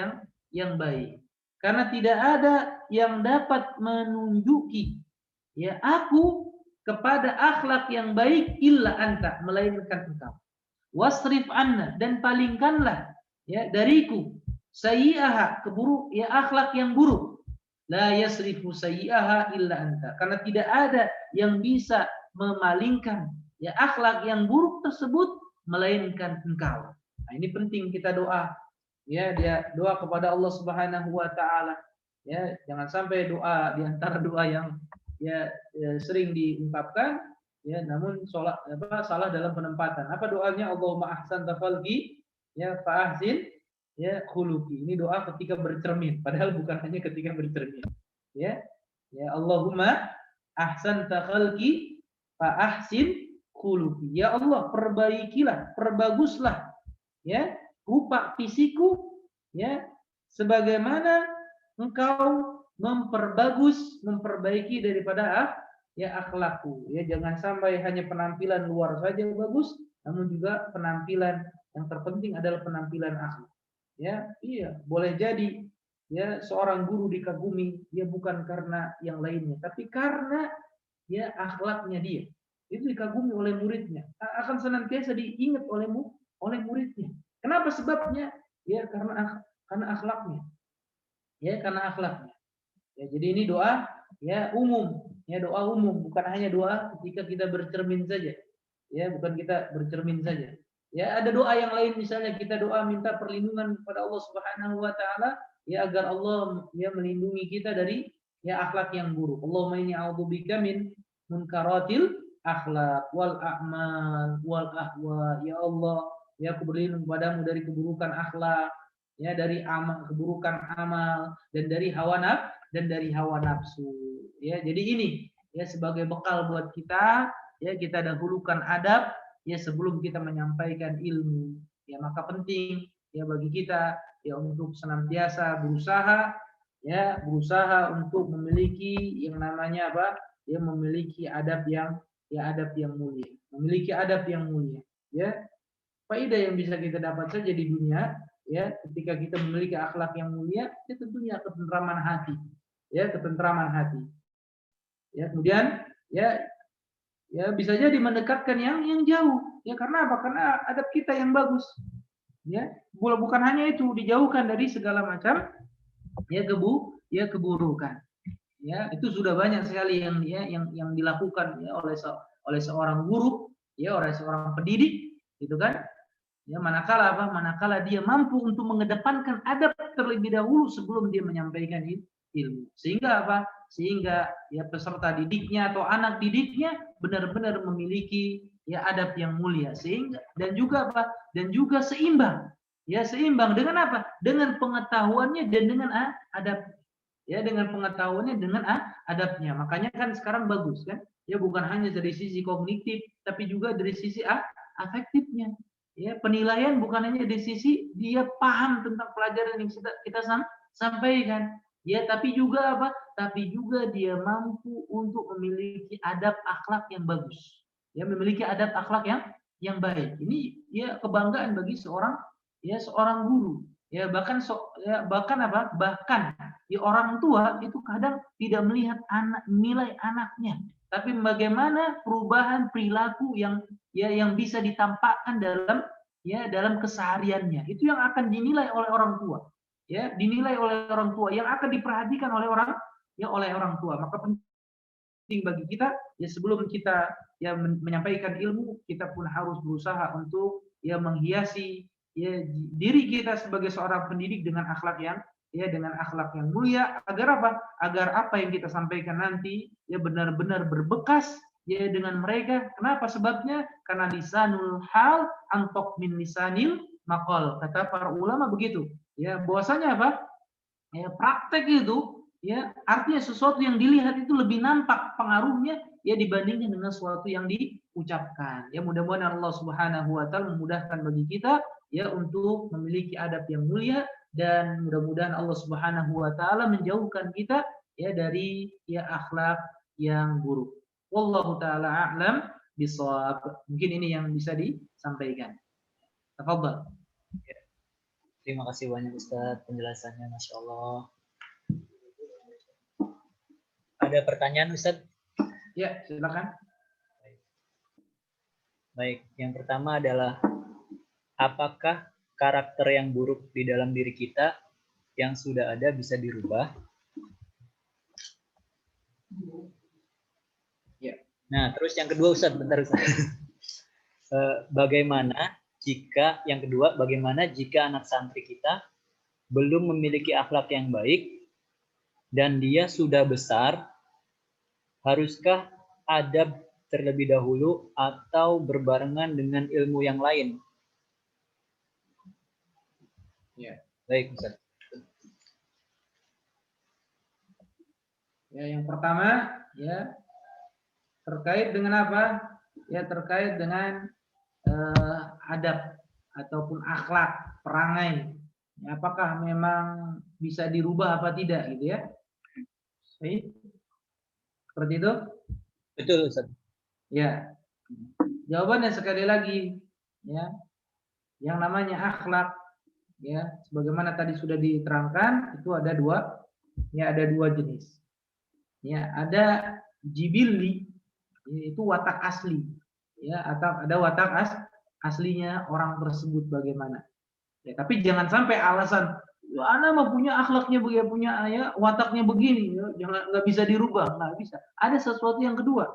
[SPEAKER 3] yang baik. Karena tidak ada yang dapat menunjuki ya aku kepada akhlak yang baik illa anta, melainkan engkau. Wasrif anna, dan palingkanlah ya dariku sayyi'aha, keburuk ya akhlak yang buruk. La yasrifu sayyi'aha illa anta, karena tidak ada yang bisa memalingkan ya akhlak yang buruk tersebut melainkan engkau. Nah, ini penting kita doa. Ya, dia doa kepada Allah Subhanahu wa taala. Ya, jangan sampai doa di antara doa yang sering diungkapkan ya, namun salah dalam penempatan. Apa doanya? Allahumma ahsanta khalqi ya fa ahsin ya khuluqi. Ini doa ketika bercermin, padahal bukan hanya ketika bercermin. Ya. Ya Allahumma ahsanta khalqi fa ahsin khuluqi. Ya Allah, perbaikilah, perbaguslah ya rupa fisikku ya sebagaimana engkau memperbaiki daripada ya akhlakku. Ya, jangan sampai hanya penampilan luar saja bagus, namun juga penampilan yang terpenting adalah penampilan akhlak. Ya, iya, boleh jadi ya seorang guru dikagumi dia bukan karena yang lainnya, tapi karena ya akhlaknya dia. Itu dikagumi oleh muridnya, akan senantiasa diingat oleh muridnya. Kenapa sebabnya? Ya karena akhlaknya. Ya karena akhlaknya. Ya, jadi ini doa ya umum, ya doa umum, bukan hanya doa ketika kita bercermin saja. Ya, bukan kita bercermin saja. Ya, ada doa yang lain, misalnya kita doa minta perlindungan kepada Allah Subhanahu wa taala ya agar Allah ya melindungi kita dari ya akhlak yang buruk. Allahumma inni a'udzubika min munkaratil akhlak wal a'mal wal ahwa. Ya Allah, ya aku berlindung padamu dari keburukan akhlak, ya dari keburukan amal, dan dari hawa nafsu. Ya, jadi ini ya sebagai bekal buat kita, ya kita dahulukan adab ya sebelum kita menyampaikan ilmu. Ya, maka penting ya bagi kita ya untuk senantiasa berusaha untuk memiliki yang namanya apa? Ya memiliki adab yang mulia. Memiliki adab yang mulia. Ya, faedah yang bisa kita dapat saja di dunia ya ketika kita memiliki akhlak yang mulia, ya tentunya ketentraman hati, ya ketentraman hati. Ya kemudian ya bisa jadi mendekatkan yang jauh. Ya karena apa? Karena adab kita yang bagus. Ya, bukan hanya itu, dijauhkan dari segala macam keburukan. Ya, itu sudah banyak sekali yang dilakukan ya oleh seorang guru, ya oleh seorang pendidik, gitu kan? Ya, manakala dia mampu untuk mengedepankan adab terlebih dahulu sebelum dia menyampaikan ilmu. Sehingga apa? Sehingga ya peserta didiknya atau anak didiknya benar-benar memiliki ya adab yang mulia, sehingga dan juga apa? Dan juga seimbang. Ya, seimbang dengan apa? Dengan pengetahuannya dan dengan adab. Ya, dengan pengetahuannya dengan adabnya. Makanya kan sekarang bagus kan? Ya, bukan hanya dari sisi kognitif tapi juga dari sisi afektifnya. Ya, penilaian bukan hanya dari sisi dia paham tentang pelajaran yang kita sampaikan. Ya, tapi juga apa? Tapi juga dia mampu untuk memiliki adab akhlak yang bagus. Ya, memiliki adab akhlak yang baik. Ini ya kebanggaan bagi seorang guru. Ya, bahkan Bahkan ya, orang tua itu kadang tidak melihat nilai anaknya, tapi bagaimana perubahan perilaku yang bisa ditampakkan dalam kesehariannya. Itu yang akan dinilai oleh orang tua. Ya, dinilai oleh orang tua, yang akan diperhatikan oleh orang tua. Maka penting bagi kita ya sebelum kita ya menyampaikan ilmu, kita pun harus berusaha untuk ya menghiasi ya diri kita sebagai seorang pendidik dengan akhlak yang mulia, agar apa? Agar apa yang kita sampaikan nanti ya benar-benar berbekas ya dengan mereka. Kenapa? Sebabnya karena lisanul hal antok min lisanil maqal. Kata para ulama begitu. Ya, bahwasanya apa? Ya, praktek itu ya artinya sesuatu yang dilihat itu lebih nampak pengaruhnya ya dibandingkan dengan sesuatu yang diucapkan. Ya, mudah-mudahan Allah Subhanahu wa taala memudahkan bagi kita ya untuk memiliki adab yang mulia, dan mudah-mudahan Allah Subhanahu wa taala menjauhkan kita ya dari ya akhlak yang buruk. Wallahu taala a'lam bishawab. Mungkin ini yang bisa disampaikan. Tafadhal.
[SPEAKER 1] Terima kasih banyak Ustaz penjelasannya, Masya Allah. Ada pertanyaan Ustaz?
[SPEAKER 3] Ya, silakan.
[SPEAKER 1] Baik, yang pertama adalah apakah karakter yang buruk di dalam diri kita yang sudah ada bisa dirubah?
[SPEAKER 3] Ya.
[SPEAKER 1] Nah, terus yang kedua Ustaz, bentar Ustaz. Bagaimana jika anak santri kita belum memiliki akhlak yang baik dan dia sudah besar, haruskah adab terlebih dahulu atau berbarengan dengan ilmu yang lain?
[SPEAKER 3] Ya.
[SPEAKER 1] Baik, Ustaz.
[SPEAKER 3] Ya, yang pertama ya terkait dengan apa? Ya, terkait dengan adab ataupun akhlak, perangai. Ya, apakah memang bisa dirubah apa tidak gitu ya? Baik. Seperti itu?
[SPEAKER 1] Betul, Ustaz.
[SPEAKER 3] Ya. Jawabannya sekali lagi ya. Yang namanya akhlak ya, sebagaimana tadi sudah diterangkan, itu ada dua jenis. Ya, ada jibilli, itu watak asli. Ya, atau ada watak aslinya orang tersebut bagaimana. Ya, tapi jangan sampai alasan anak mah punya akhlaknya begini, punya wataknya begini, ya, jangan, nggak bisa dirubah, nggak bisa. Ada sesuatu yang kedua.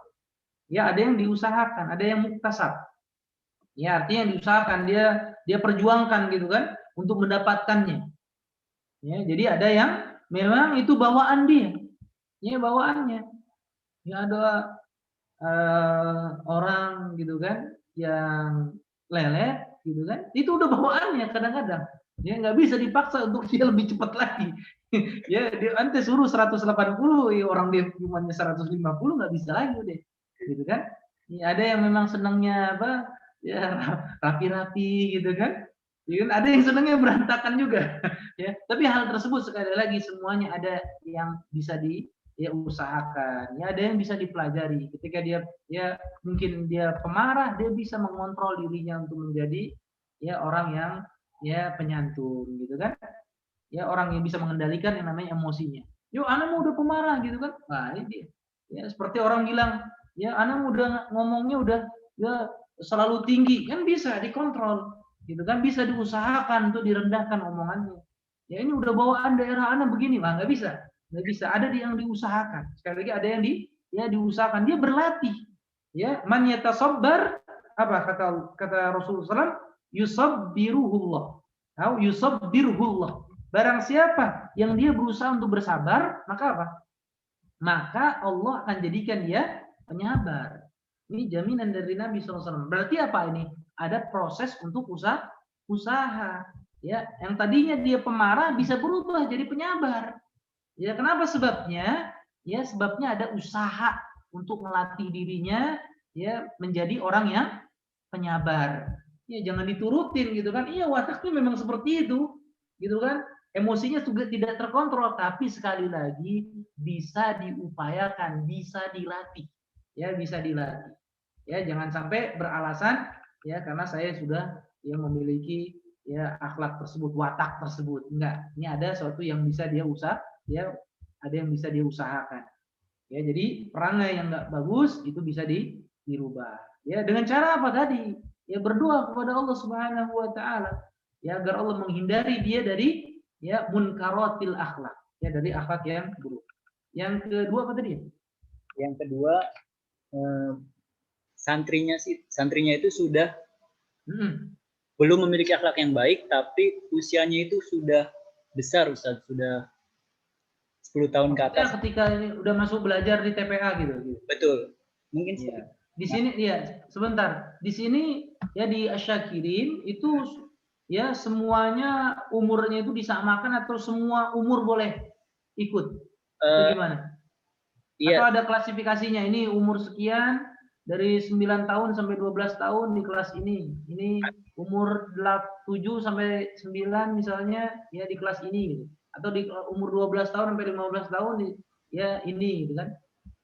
[SPEAKER 3] Ya, ada yang diusahakan, ada yang muktasab. Ya, artinya yang diusahakan, dia perjuangkan gitu kan untuk mendapatkannya. Ya, jadi ada yang memang itu bawaan dia. Ya, bawaannya. Ya, ada orang gitu kan yang lelet gitu kan, itu udah bawaannya kadang-kadang ya, nggak bisa dipaksa untuk dia lebih cepat lagi. Ya, dia nanti suruh 180 ya, orang dia cuma 150 nggak bisa lagi deh gitu kan. Ya, ada yang memang senangnya apa ya rapi-rapi gitu kan. Ya, ada yang senangnya berantakan juga. Ya, tapi hal tersebut sekali lagi semuanya ada yang bisa usahakan. Ya, ada yang bisa dipelajari. Ketika dia mungkin dia pemarah, dia bisa mengontrol dirinya untuk menjadi ya orang yang ya penyantun gitu kan. Ya orang yang bisa mengendalikan yang namanya emosinya. Yuk, anak udah pemarah gitu kan. Nah, ini dia. Ya seperti orang bilang, ya anak udah ngomongnya udah ya selalu tinggi, kan bisa dikontrol gitu kan, bisa diusahakan untuk direndahkan omongannya. Ya ini udah bawaan daerah anak begini, wah nggak bisa. Nggak bisa, ada yang diusahakan. Sekali lagi ada yang diusahakan, dia berlatih. Ya, man yatasabbar, apa kata Rasulullah SAW, yusabbiruhullah. Atau yusabbirhullah. Barang siapa yang dia berusaha untuk bersabar, maka apa? Maka Allah akan jadikan dia penyabar. Ini jaminan dari Nabi SAW. Berarti apa ini? Ada proses untuk usaha. Ya, yang tadinya dia pemarah bisa berubah jadi penyabar. Ya, kenapa sebabnya? Ya, sebabnya ada usaha untuk melatih dirinya ya menjadi orang yang penyabar. Ya, jangan diturutin gitu kan. Iya, wataknya memang seperti itu. Gitu kan? Emosinya juga tidak terkontrol, tapi sekali lagi bisa diupayakan, bisa dilatih. Ya, bisa dilatih. Ya, jangan sampai beralasan ya karena saya sudah yang memiliki ya akhlak tersebut, watak tersebut. Enggak. Ini ada sesuatu yang bisa dia ya ada yang bisa dia usahakan. Ya, jadi perangai yang enggak bagus itu bisa dirubah. Ya, dengan cara apa tadi? Ya berdoa kepada Allah Subhanahu wa taala ya agar Allah menghindari dia dari ya munkaratil akhlak, ya dari akhlak yang buruk. Yang kedua apa tadi?
[SPEAKER 1] Yang kedua santrinya itu sudah belum memiliki akhlak yang baik, tapi usianya itu sudah besar, Ustaz, sudah 10 tahun ke atas.
[SPEAKER 3] Ketika ini udah masuk belajar di TPA gitu.
[SPEAKER 1] Betul. Mungkin
[SPEAKER 3] ya. Di sini ya sebentar. Di sini ya di Asyakirin itu ya semuanya umurnya itu disamakan atau semua umur boleh ikut? Itu gimana? Iya. Atau ada klasifikasinya, ini umur sekian dari 9 tahun sampai 12 tahun di kelas ini. Ini umur 7 sampai 9 misalnya ya di kelas ini gitu. Atau di umur 12 tahun sampai 15 tahun ya ini gitu kan.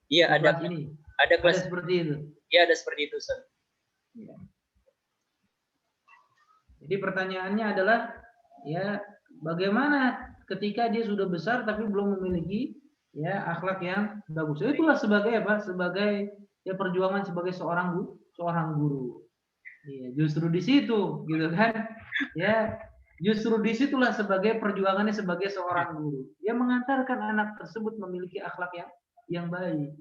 [SPEAKER 1] Iya, ada kelas ini. Ada kelas
[SPEAKER 3] seperti itu.
[SPEAKER 1] Iya, ada seperti itu, Ustaz.
[SPEAKER 3] Ya. Jadi pertanyaannya adalah ya bagaimana ketika dia sudah besar tapi belum memiliki ya akhlak yang bagus. Itulah sebagai apa? Sebagai ya perjuangan sebagai seorang guru. Ya, justru di situ gitu kan. Ya, justru di situlah sebagai perjuangannya sebagai seorang guru. Dia mengantarkan anak tersebut memiliki akhlak yang baik.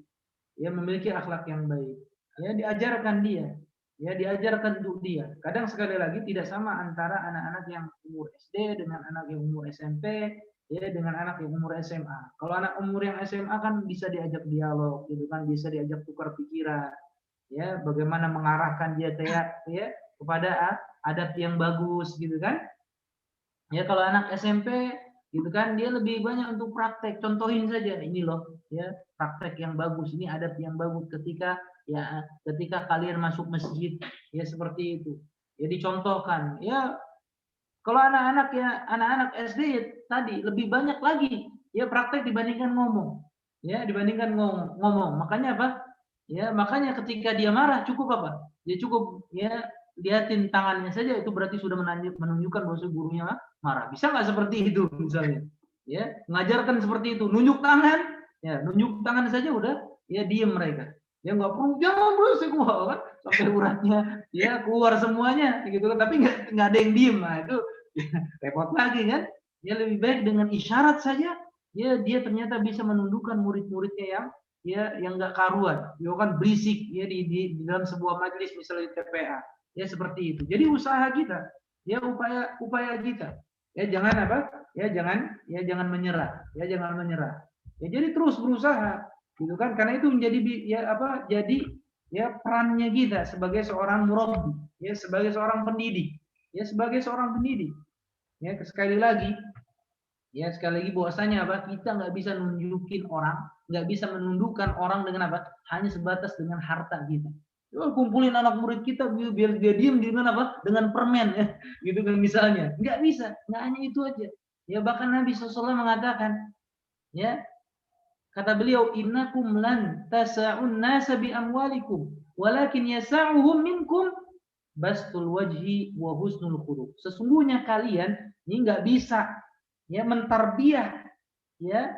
[SPEAKER 3] Ya, memiliki akhlak yang baik. Ya, diajarkan dia. Ya, diajarkan untuk dia. Kadang sekali lagi tidak sama antara anak-anak yang umur SD dengan anak yang umur SMP, ya dengan anak yang umur SMA. Kalau anak umur yang SMA kan bisa diajak dialog, gitu kan, bisa diajak tukar pikiran. Ya, bagaimana mengarahkan dia ya kepada adab yang bagus, gitu kan. Ya, kalau anak SMP gitu kan dia lebih banyak untuk praktek, contohin saja ini loh ya praktek yang bagus, ini adab yang bagus ketika kalian masuk masjid ya seperti itu ya dicontohkan. Ya kalau anak-anak SD tadi lebih banyak lagi ya praktek dibandingkan ngomong makanya apa ya makanya ketika dia marah cukup apa dia cukup ya lihatin tangannya saja itu berarti sudah menunjukkan bahwa gurunya marah. Bisa nggak seperti itu misalnya? Ya, mengajarkan seperti itu. Nunjuk tangan saja udah ya diem mereka. Ya nggak perlu jangan berisik kan sampai uratnya ya keluar semuanya gitu kan. Tapi nggak ada yang diem. Nah, itu ya, repot lagi kan. Ya lebih baik dengan isyarat saja ya dia ternyata bisa menundukkan murid-muridnya yang nggak karuan. Ya kan berisik ya di dalam sebuah majelis misalnya di TPA. Ya seperti itu. Jadi usaha kita, ya upaya kita. Ya jangan apa? Ya jangan menyerah. Ya jangan menyerah. Ya jadi terus berusaha, gitu kan? Karena itu menjadi jadi ya perannya kita sebagai seorang murabbi, ya sebagai seorang pendidik. Ya sebagai seorang pendidik. Ya sekali lagi bahwasanya apa? Kita nggak bisa nunjukin orang, nggak bisa menundukkan orang dengan apa? Hanya sebatas dengan harta kita. Kumpulin anak murid kita biar dia diem dengan apa? Dengan permen ya, gitu kan misalnya. Nggak bisa, nggak hanya itu aja. Ya bahkan Nabi SAW mengatakan, ya kata beliau, innakum lan tasa'un nasa bi amwalikum, walakin yasa'uhum minkum bastul wajhi wa husnul khuluq. Sesungguhnya kalian ini nggak bisa ya mentarbiyah ya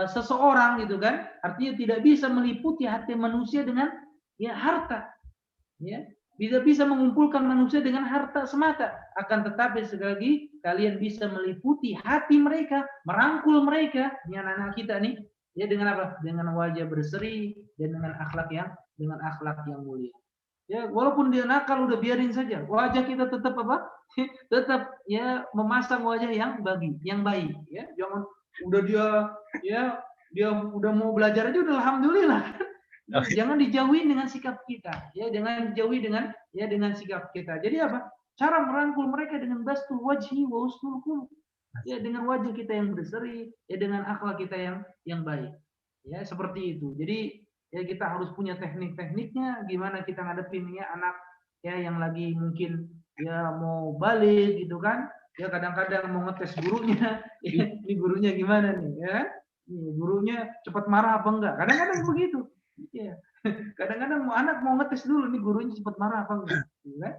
[SPEAKER 3] seseorang gitu kan, artinya tidak bisa meliputi hati manusia dengan ya harta, ya bisa mengumpulkan manusia dengan harta semata, akan tetapi sekali lagi kalian bisa meliputi hati mereka, merangkul mereka, ini anak-anak kita nih, ya dengan apa? Dengan wajah berseri dan dengan akhlak yang mulia. Ya walaupun dia nakal udah biarin saja, wajah kita tetap apa? Tetap ya memasang wajah yang baik, ya jangan udah dia udah mau belajar aja udah alhamdulillah. Jangan dijauhi dengan sikap kita, ya dengan dijauhi dengan sikap kita. Jadi apa? Cara merangkul mereka dengan bastul wajhi wa husnul khuluq. Ya dengan wajah kita yang berseri, ya dengan akhlak kita yang baik. Ya seperti itu. Jadi ya kita harus punya teknik-tekniknya gimana kita ngadepin ya anak ya yang lagi mungkin ya mau balik gitu kan. Ya kadang-kadang mau ngetes gurunya, ya, ini gurunya gimana nih ya? Ini gurunya cepat marah apa enggak? Kadang-kadang begitu. Ya. Kadang-kadang anak mau ngetes dulu nih gurunya cepat marah apa enggak, gitu kan?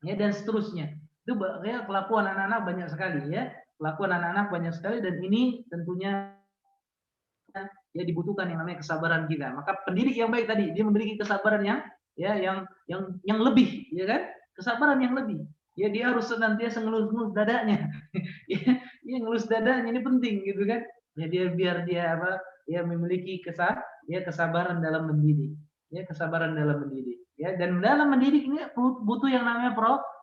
[SPEAKER 3] Ya dan seterusnya. Itu ya kelakuan anak-anak banyak sekali ya. Kelakuan anak-anak banyak sekali dan ini tentunya ya dibutuhkan yang namanya kesabaran kita. Maka pendidik yang baik tadi dia memiliki kesabaran yang lebih, ya kan? Kesabaran yang lebih. Ya dia harus senantiasa ngelus-ngelus dadanya. Ya ngelus dadanya ini penting gitu kan. Ya dia biar dia apa? Ya memiliki kesabaran dalam mendidik. Ya kesabaran dalam mendidik. Ya dan dalam mendidik ini butuh yang namanya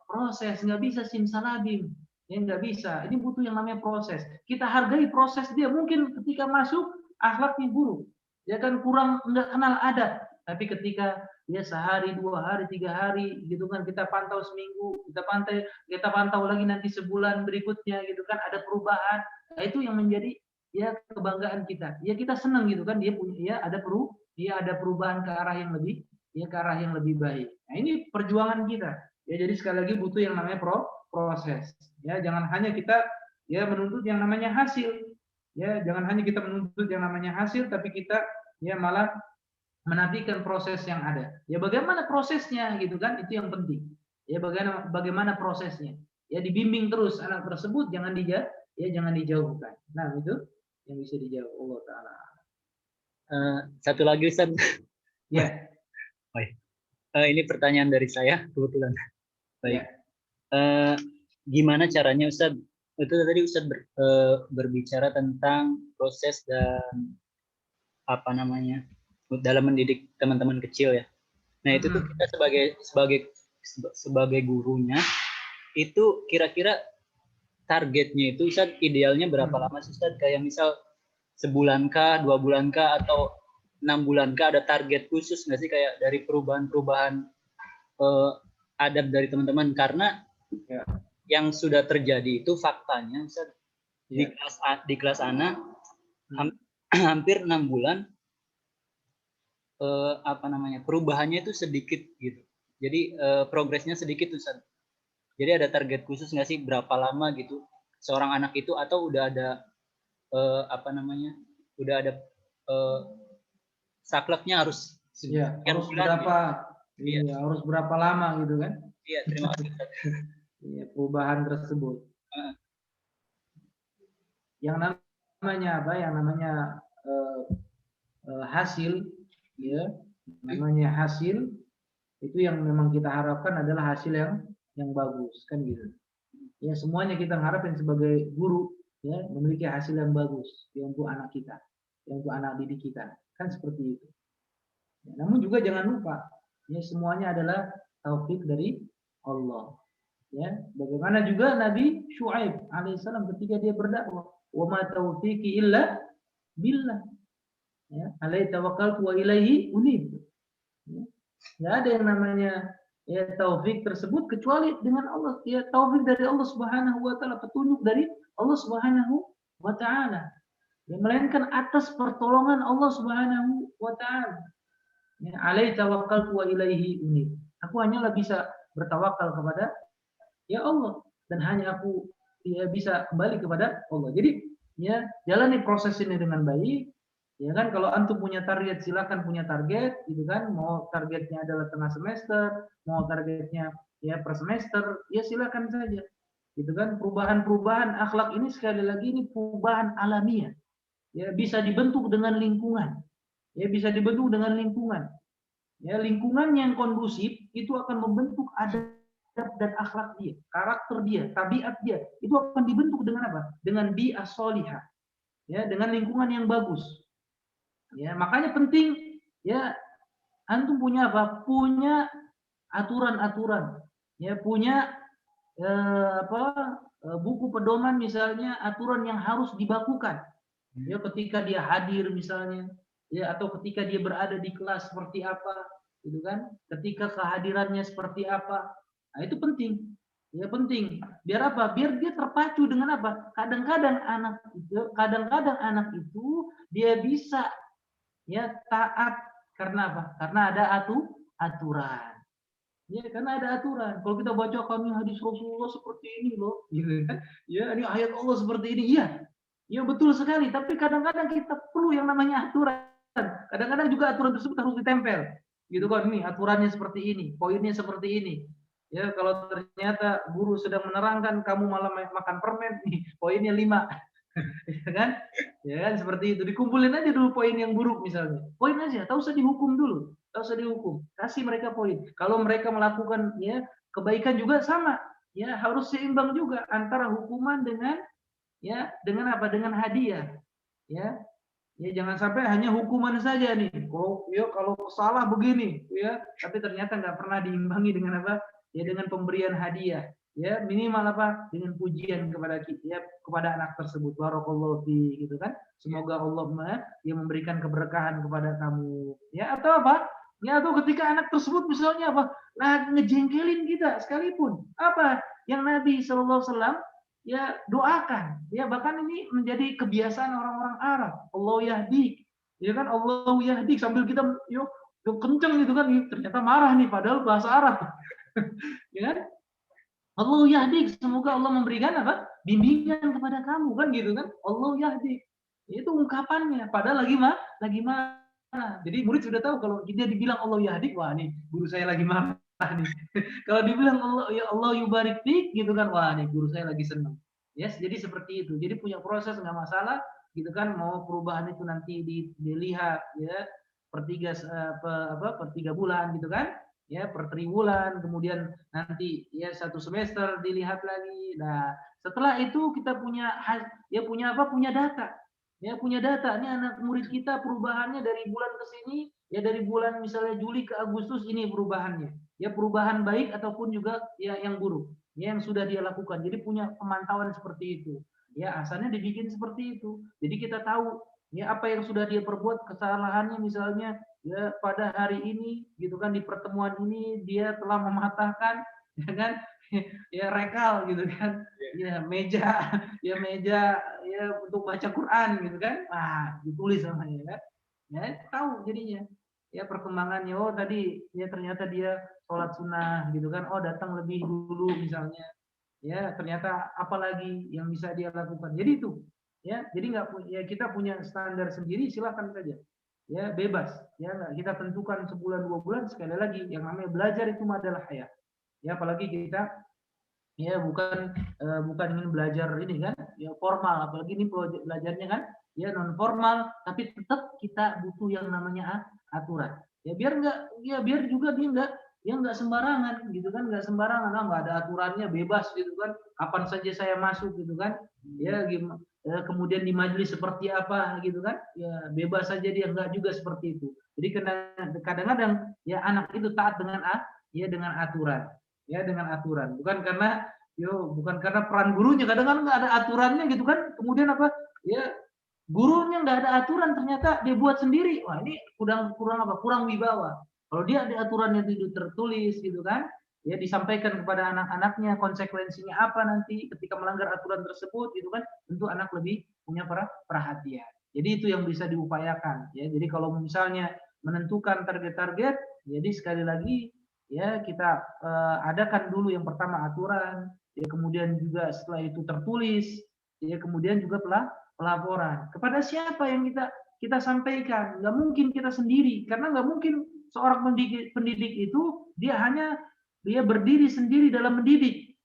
[SPEAKER 3] proses, nggak bisa simsalabim. Ya nggak bisa. Ini butuh yang namanya proses. Kita hargai proses dia. Mungkin ketika masuk akhlaknya buruk, dia kan kurang nggak kenal adab. Tapi ketika dia sehari, 2 hari, 3 hari, gitu kan kita pantau seminggu, kita pantau lagi nanti sebulan berikutnya, gitu kan ada perubahan. Nah, itu yang menjadi ya kebanggaan kita. Ya kita senang gitu kan dia punya ya ada perubahan ke arah yang lebih baik. Nah ini perjuangan kita. Ya jadi sekali lagi butuh yang namanya proses. Ya jangan hanya kita ya menuntut yang namanya hasil. Ya, jangan hanya kita menuntut yang namanya hasil, tapi kita ya malah menafikan proses yang ada. Ya bagaimana prosesnya gitu kan? Itu yang penting. Ya bagaimana prosesnya. Ya dibimbing terus anak tersebut, jangan dijauhkan. Nah, itu yang bisa dijawab Allah taala.
[SPEAKER 1] Satu lagi Ustaz.
[SPEAKER 3] Ya.
[SPEAKER 1] Ini pertanyaan dari saya kebetulan. Baik.
[SPEAKER 3] Ya.
[SPEAKER 1] Gimana caranya Ustaz? Itu tadi Ustaz berbicara tentang proses dan apa namanya dalam mendidik teman-teman kecil ya. Nah itu tuh kita sebagai gurunya itu kira-kira targetnya itu Ustaz idealnya berapa lama sih Ustaz? Kayak misal sebulan kah, 2 bulan kah, atau 6 bulan kah? Ada target khusus nggak sih kayak dari perubahan adab dari teman-teman? Karena ya, yang sudah terjadi itu faktanya Ustaz, di kelas anak hampir 6 bulan perubahannya itu sedikit gitu. Jadi progresnya sedikit Ustaz. Jadi ada target khusus nggak sih berapa lama gitu seorang anak itu, atau udah ada udah ada sakleknya harus
[SPEAKER 3] harus berapa gitu. Harus berapa lama gitu kan?
[SPEAKER 1] Iya, terima kasih.
[SPEAKER 3] Ya, perubahan tersebut. Yang namanya apa? Yang namanya hasil, ya, namanya hasil itu yang memang kita harapkan adalah hasil yang bagus, kan gitu. Ya semuanya kita harapkan sebagai guru, ya memiliki hasil yang bagus ya, untuk anak kita, ya, untuk anak didik kita, kan seperti itu. Ya, namun juga jangan lupa, ya semuanya adalah taufik dari Allah. Ya, bagaimana juga Nabi Syuaib alaihissalam ketika dia berdakwah, wa ma taufiqi illa billah. Ya, alaihi tawakkaltu wa ilaihi unib. Ya, enggak ada yang namanya ya taufik tersebut kecuali dengan Allah. Ya taufik dari Allah Subhanahu wa taala, petunjuk dari Allah Subhanahu wa taala. Ya, melainkan atas pertolongan Allah Subhanahu wa taala. Ya, alaihi tawakkaltu wa ilaihi unib. Aku hanyalah bisa bertawakal kepada ya Allah, dan hanya aku ya bisa kembali kepada Allah. Jadi ya jalani proses ini dengan baik, Ya kan, kalau antum punya target silakan punya target, gitu kan. Mau targetnya adalah tengah semester, mau targetnya ya per semester, ya silakan saja. Gitu kan. Perubahan-perubahan akhlak ini sekali lagi ini perubahan alamiah. Ya bisa dibentuk dengan lingkungan. Ya bisa dibentuk dengan lingkungan. Ya lingkungan yang kondusif itu akan membentuk adab dan akhlak dia, karakter dia, tabiat dia. Itu akan dibentuk dengan apa? Dengan bi'ah sholihah. Ya, dengan lingkungan yang bagus. Ya, makanya penting ya antum punya apa? Punya aturan-aturan. Ya, punya buku pedoman misalnya aturan yang harus dibakukan. Ya, ketika dia hadir misalnya, ya atau ketika dia berada di kelas seperti apa, gitu kan? Ketika kehadirannya seperti apa. Nah, itu penting. Ya penting. Biar apa? Biar dia terpacu dengan apa? Kadang-kadang anak itu dia bisa ya taat karena apa? Karena ada aturan. Ya, karena ada aturan. Kalau kita baca kami hadis Rasulullah seperti ini loh, gitu kan? Ya, ini ayat Allah seperti ini. Iya. Ya betul sekali, tapi kadang-kadang kita perlu yang namanya aturan. Kadang-kadang juga aturan tersebut harus ditempel. Gitu kan, nih aturannya seperti ini, poinnya seperti ini. Ya, kalau ternyata guru sedang menerangkan kamu malah makan permen nih, poinnya 5. Ya kan? Ya kan seperti itu. Dikumpulin aja dulu poin yang buruk misalnya. Poin aja, tak usah dihukum dulu. Tak usah dihukum. Kasih mereka poin. Kalau mereka melakukan ya kebaikan juga sama. Ya, harus seimbang juga antara hukuman dengan ya dengan apa? Dengan hadiah. Ya. Ya jangan sampai hanya hukuman saja nih. Kalau salah begini, ya, tapi ternyata nggak pernah diimbangi dengan apa? Ya dengan pemberian hadiah. Ya minimal apa? Dengan pujian kepada kita, ya, kepada anak tersebut. Barakallahu fi, gitu kan? Semoga Allah yang memberikan keberkahan kepada kamu. Ya atau apa? Ya atau ketika anak tersebut misalnya apa? Lah ngejengkelin kita sekalipun. Apa? Yang Nabi SAW ya doakan, ya bahkan ini menjadi kebiasaan orang-orang Arab. Allah yahdi, ya kan, Allah yahdi sambil kita yuk kenceng gitu kan, ternyata marah nih padahal bahasa Arab. Ya kan, Allah yahdi, semoga Allah memberikan apa bimbingan kepada kamu kan, gitu kan, Allah yahdi itu ungkapannya padahal lagi marah. Jadi murid sudah tahu kalau dia dibilang Allah yahdi, wah nih guru saya lagi marah nih. Kalau dibilang Allah ya Allah yubarik fik, gitu kan, wah nih guru saya lagi senang. Yes, jadi seperti itu. Jadi punya proses nggak masalah, gitu kan. Mau perubahan itu nanti dilihat ya per 3 bulan, gitu kan. Ya per 3 bulan, kemudian nanti ya 1 semester dilihat lagi. Nah, setelah itu kita punya punya apa? Punya data. Ya punya data. Ini anak murid kita perubahannya dari bulan ke sini, ya dari bulan misalnya Juli ke Agustus ini perubahannya. Ya perubahan baik ataupun juga ya yang buruk. Ya yang sudah dia lakukan. Jadi punya pemantauan seperti itu. Ya asalnya dibikin seperti itu. Jadi kita tahu ya apa yang sudah dia perbuat, kesalahannya misalnya ya pada hari ini, gitu kan, di pertemuan ini dia telah mematahkan ya kan ya rekal, gitu kan, ya meja ya untuk baca Quran, gitu kan, ditulis namanya kan, ya tahu jadinya ya perkembangannya. Oh tadi ya ternyata dia sholat sunnah, gitu kan, oh datang lebih dulu misalnya, ya ternyata apalagi yang bisa dia lakukan. Jadi itu ya, jadi nggak ya kita punya standar sendiri, silakan saja ya, bebas ya, nggak kita tentukan sebulan 2 bulan. Sekali lagi yang namanya belajar itu adalah hayat ya, apalagi kita ya bukan ingin belajar ini kan ya formal, apalagi ini belajarnya kan ya non formal, tapi tetap kita butuh yang namanya aturan ya, biar juga dia nggak sembarangan, gitu kan, nggak sembarangan, nggak ada aturannya, bebas, gitu kan, kapan saja saya masuk, gitu kan ya, kemudian di majelis seperti apa, gitu kan ya, bebas saja dia, nggak juga seperti itu. Jadi kadang-kadang ya anak itu taat dengan dengan aturan ya, dengan aturan, bukan karena peran gurunya. Kadang-kadang nggak ada aturannya, gitu kan, kemudian apa ya, gurunya nggak ada aturan, ternyata dia buat sendiri. Wah ini kurang wibawa. Kalau dia ada aturannya itu tertulis, gitu kan ya, disampaikan kepada anak-anaknya konsekuensinya apa nanti ketika melanggar aturan tersebut, gitu kan, tentu anak lebih punya perhatian. Jadi itu yang bisa diupayakan ya. Jadi kalau misalnya menentukan target-target, jadi sekali lagi ya kita adakan dulu yang pertama aturan, ya kemudian juga setelah itu tertulis, ya kemudian juga pelaporan. Kepada siapa yang kita sampaikan. Nggak mungkin kita sendiri, karena nggak mungkin seorang pendidik itu dia berdiri sendiri dalam mendidik.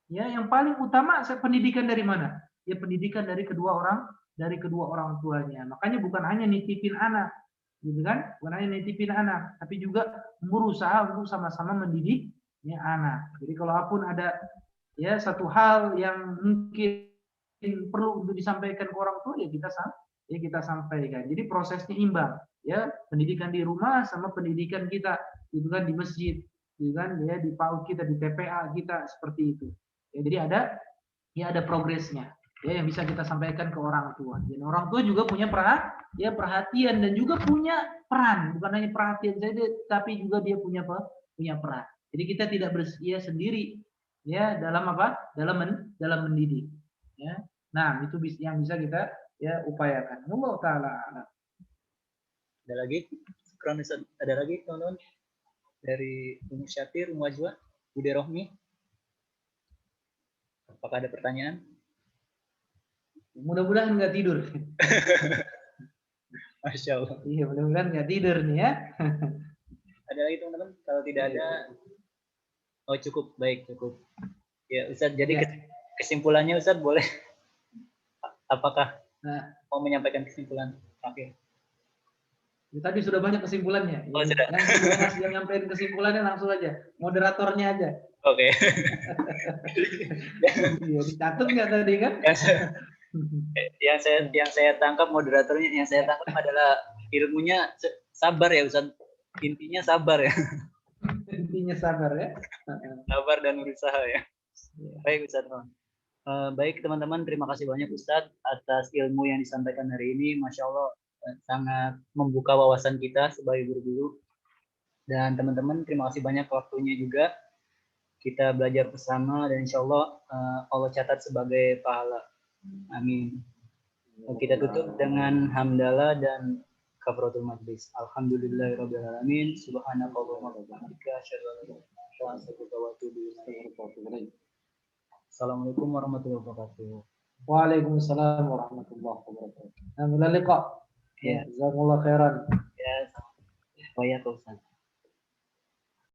[SPEAKER 3] Ya, yang paling utama pendidikan dari mana? Ya pendidikan dari kedua orang tuanya. Makanya bukan hanya nitipin anak, gitu kan? Bukan hanya nitipin anak, tapi juga berusaha untuk sama-sama mendidik ya anak. Jadi kalaupun ada ya satu hal yang mungkin perlu untuk disampaikan ke orang tua, ya kita sampaikan. Jadi prosesnya imbang, ya pendidikan di rumah sama pendidikan kita, gitu kan, di masjid, gitu kan, ya di PAUD kita, di TPA kita, seperti itu. Ya, jadi ada progresnya, ya yang bisa kita sampaikan ke orang tua. Dan orang tua juga punya perhatian dan juga punya peran, bukan hanya perhatian saja, tapi juga dia punya peran. Jadi kita tidak bersedia sendiri, ya dalam dalam mendidik. Ya. Nah, itu yang bisa kita ya upayakan. Allah taala.
[SPEAKER 1] Ada lagi? Ada lagi teman-teman dari Umu Syatir, Umu Ajwa, Bude Rohmi? Apakah ada pertanyaan?
[SPEAKER 3] Mudah-mudahan nggak tidur.
[SPEAKER 1] Masya Allah.
[SPEAKER 3] Iya, mudah-mudahan nggak tidur nih ya.
[SPEAKER 1] Ada lagi teman-teman? Kalau tidak ada, oh cukup, baik cukup. Ya Ustaz, jadi kesimpulannya Ustaz boleh? Apakah mau menyampaikan kesimpulan? Oke.
[SPEAKER 3] Ya, tadi sudah banyak kesimpulannya.
[SPEAKER 1] Oh, sudah.
[SPEAKER 3] Yang nyampein kesimpulannya langsung aja. Moderatornya aja.
[SPEAKER 1] Oke.
[SPEAKER 3] Iya, dicatat nggak tadi kan?
[SPEAKER 1] Yang saya tangkap moderatornya, yang saya tangkap adalah ilmunya sabar ya Ustaz. Intinya sabar ya.
[SPEAKER 3] Intinya sabar ya.
[SPEAKER 1] Sabar dan berusaha ya. Baik Ustaz. Baik teman-teman, terima kasih banyak Ustaz atas ilmu yang disampaikan hari ini. Masya Allah sangat membuka wawasan kita sebagai guru-guru. Dan teman-teman terima kasih banyak waktunya juga. Kita belajar bersama dan insya Allah Allah catat sebagai pahala. Amin. Kita tutup dengan hamdalah dan kafaratul majlis. Alhamdulillahirrahmanirrahim. Subhanakallahumma wa bihamdika asyhadu an la ilaha illa anta astaghfiruka wa atubu ilaik. Assalamualaikum warahmatullahi wabarakatuh.
[SPEAKER 3] Waalaikumsalam warahmatullahi wabarakatuh. Alhamdulillah liqa. Ya, jazakumullah khairan.
[SPEAKER 1] Ya, sama. Oh ya, Ustaz.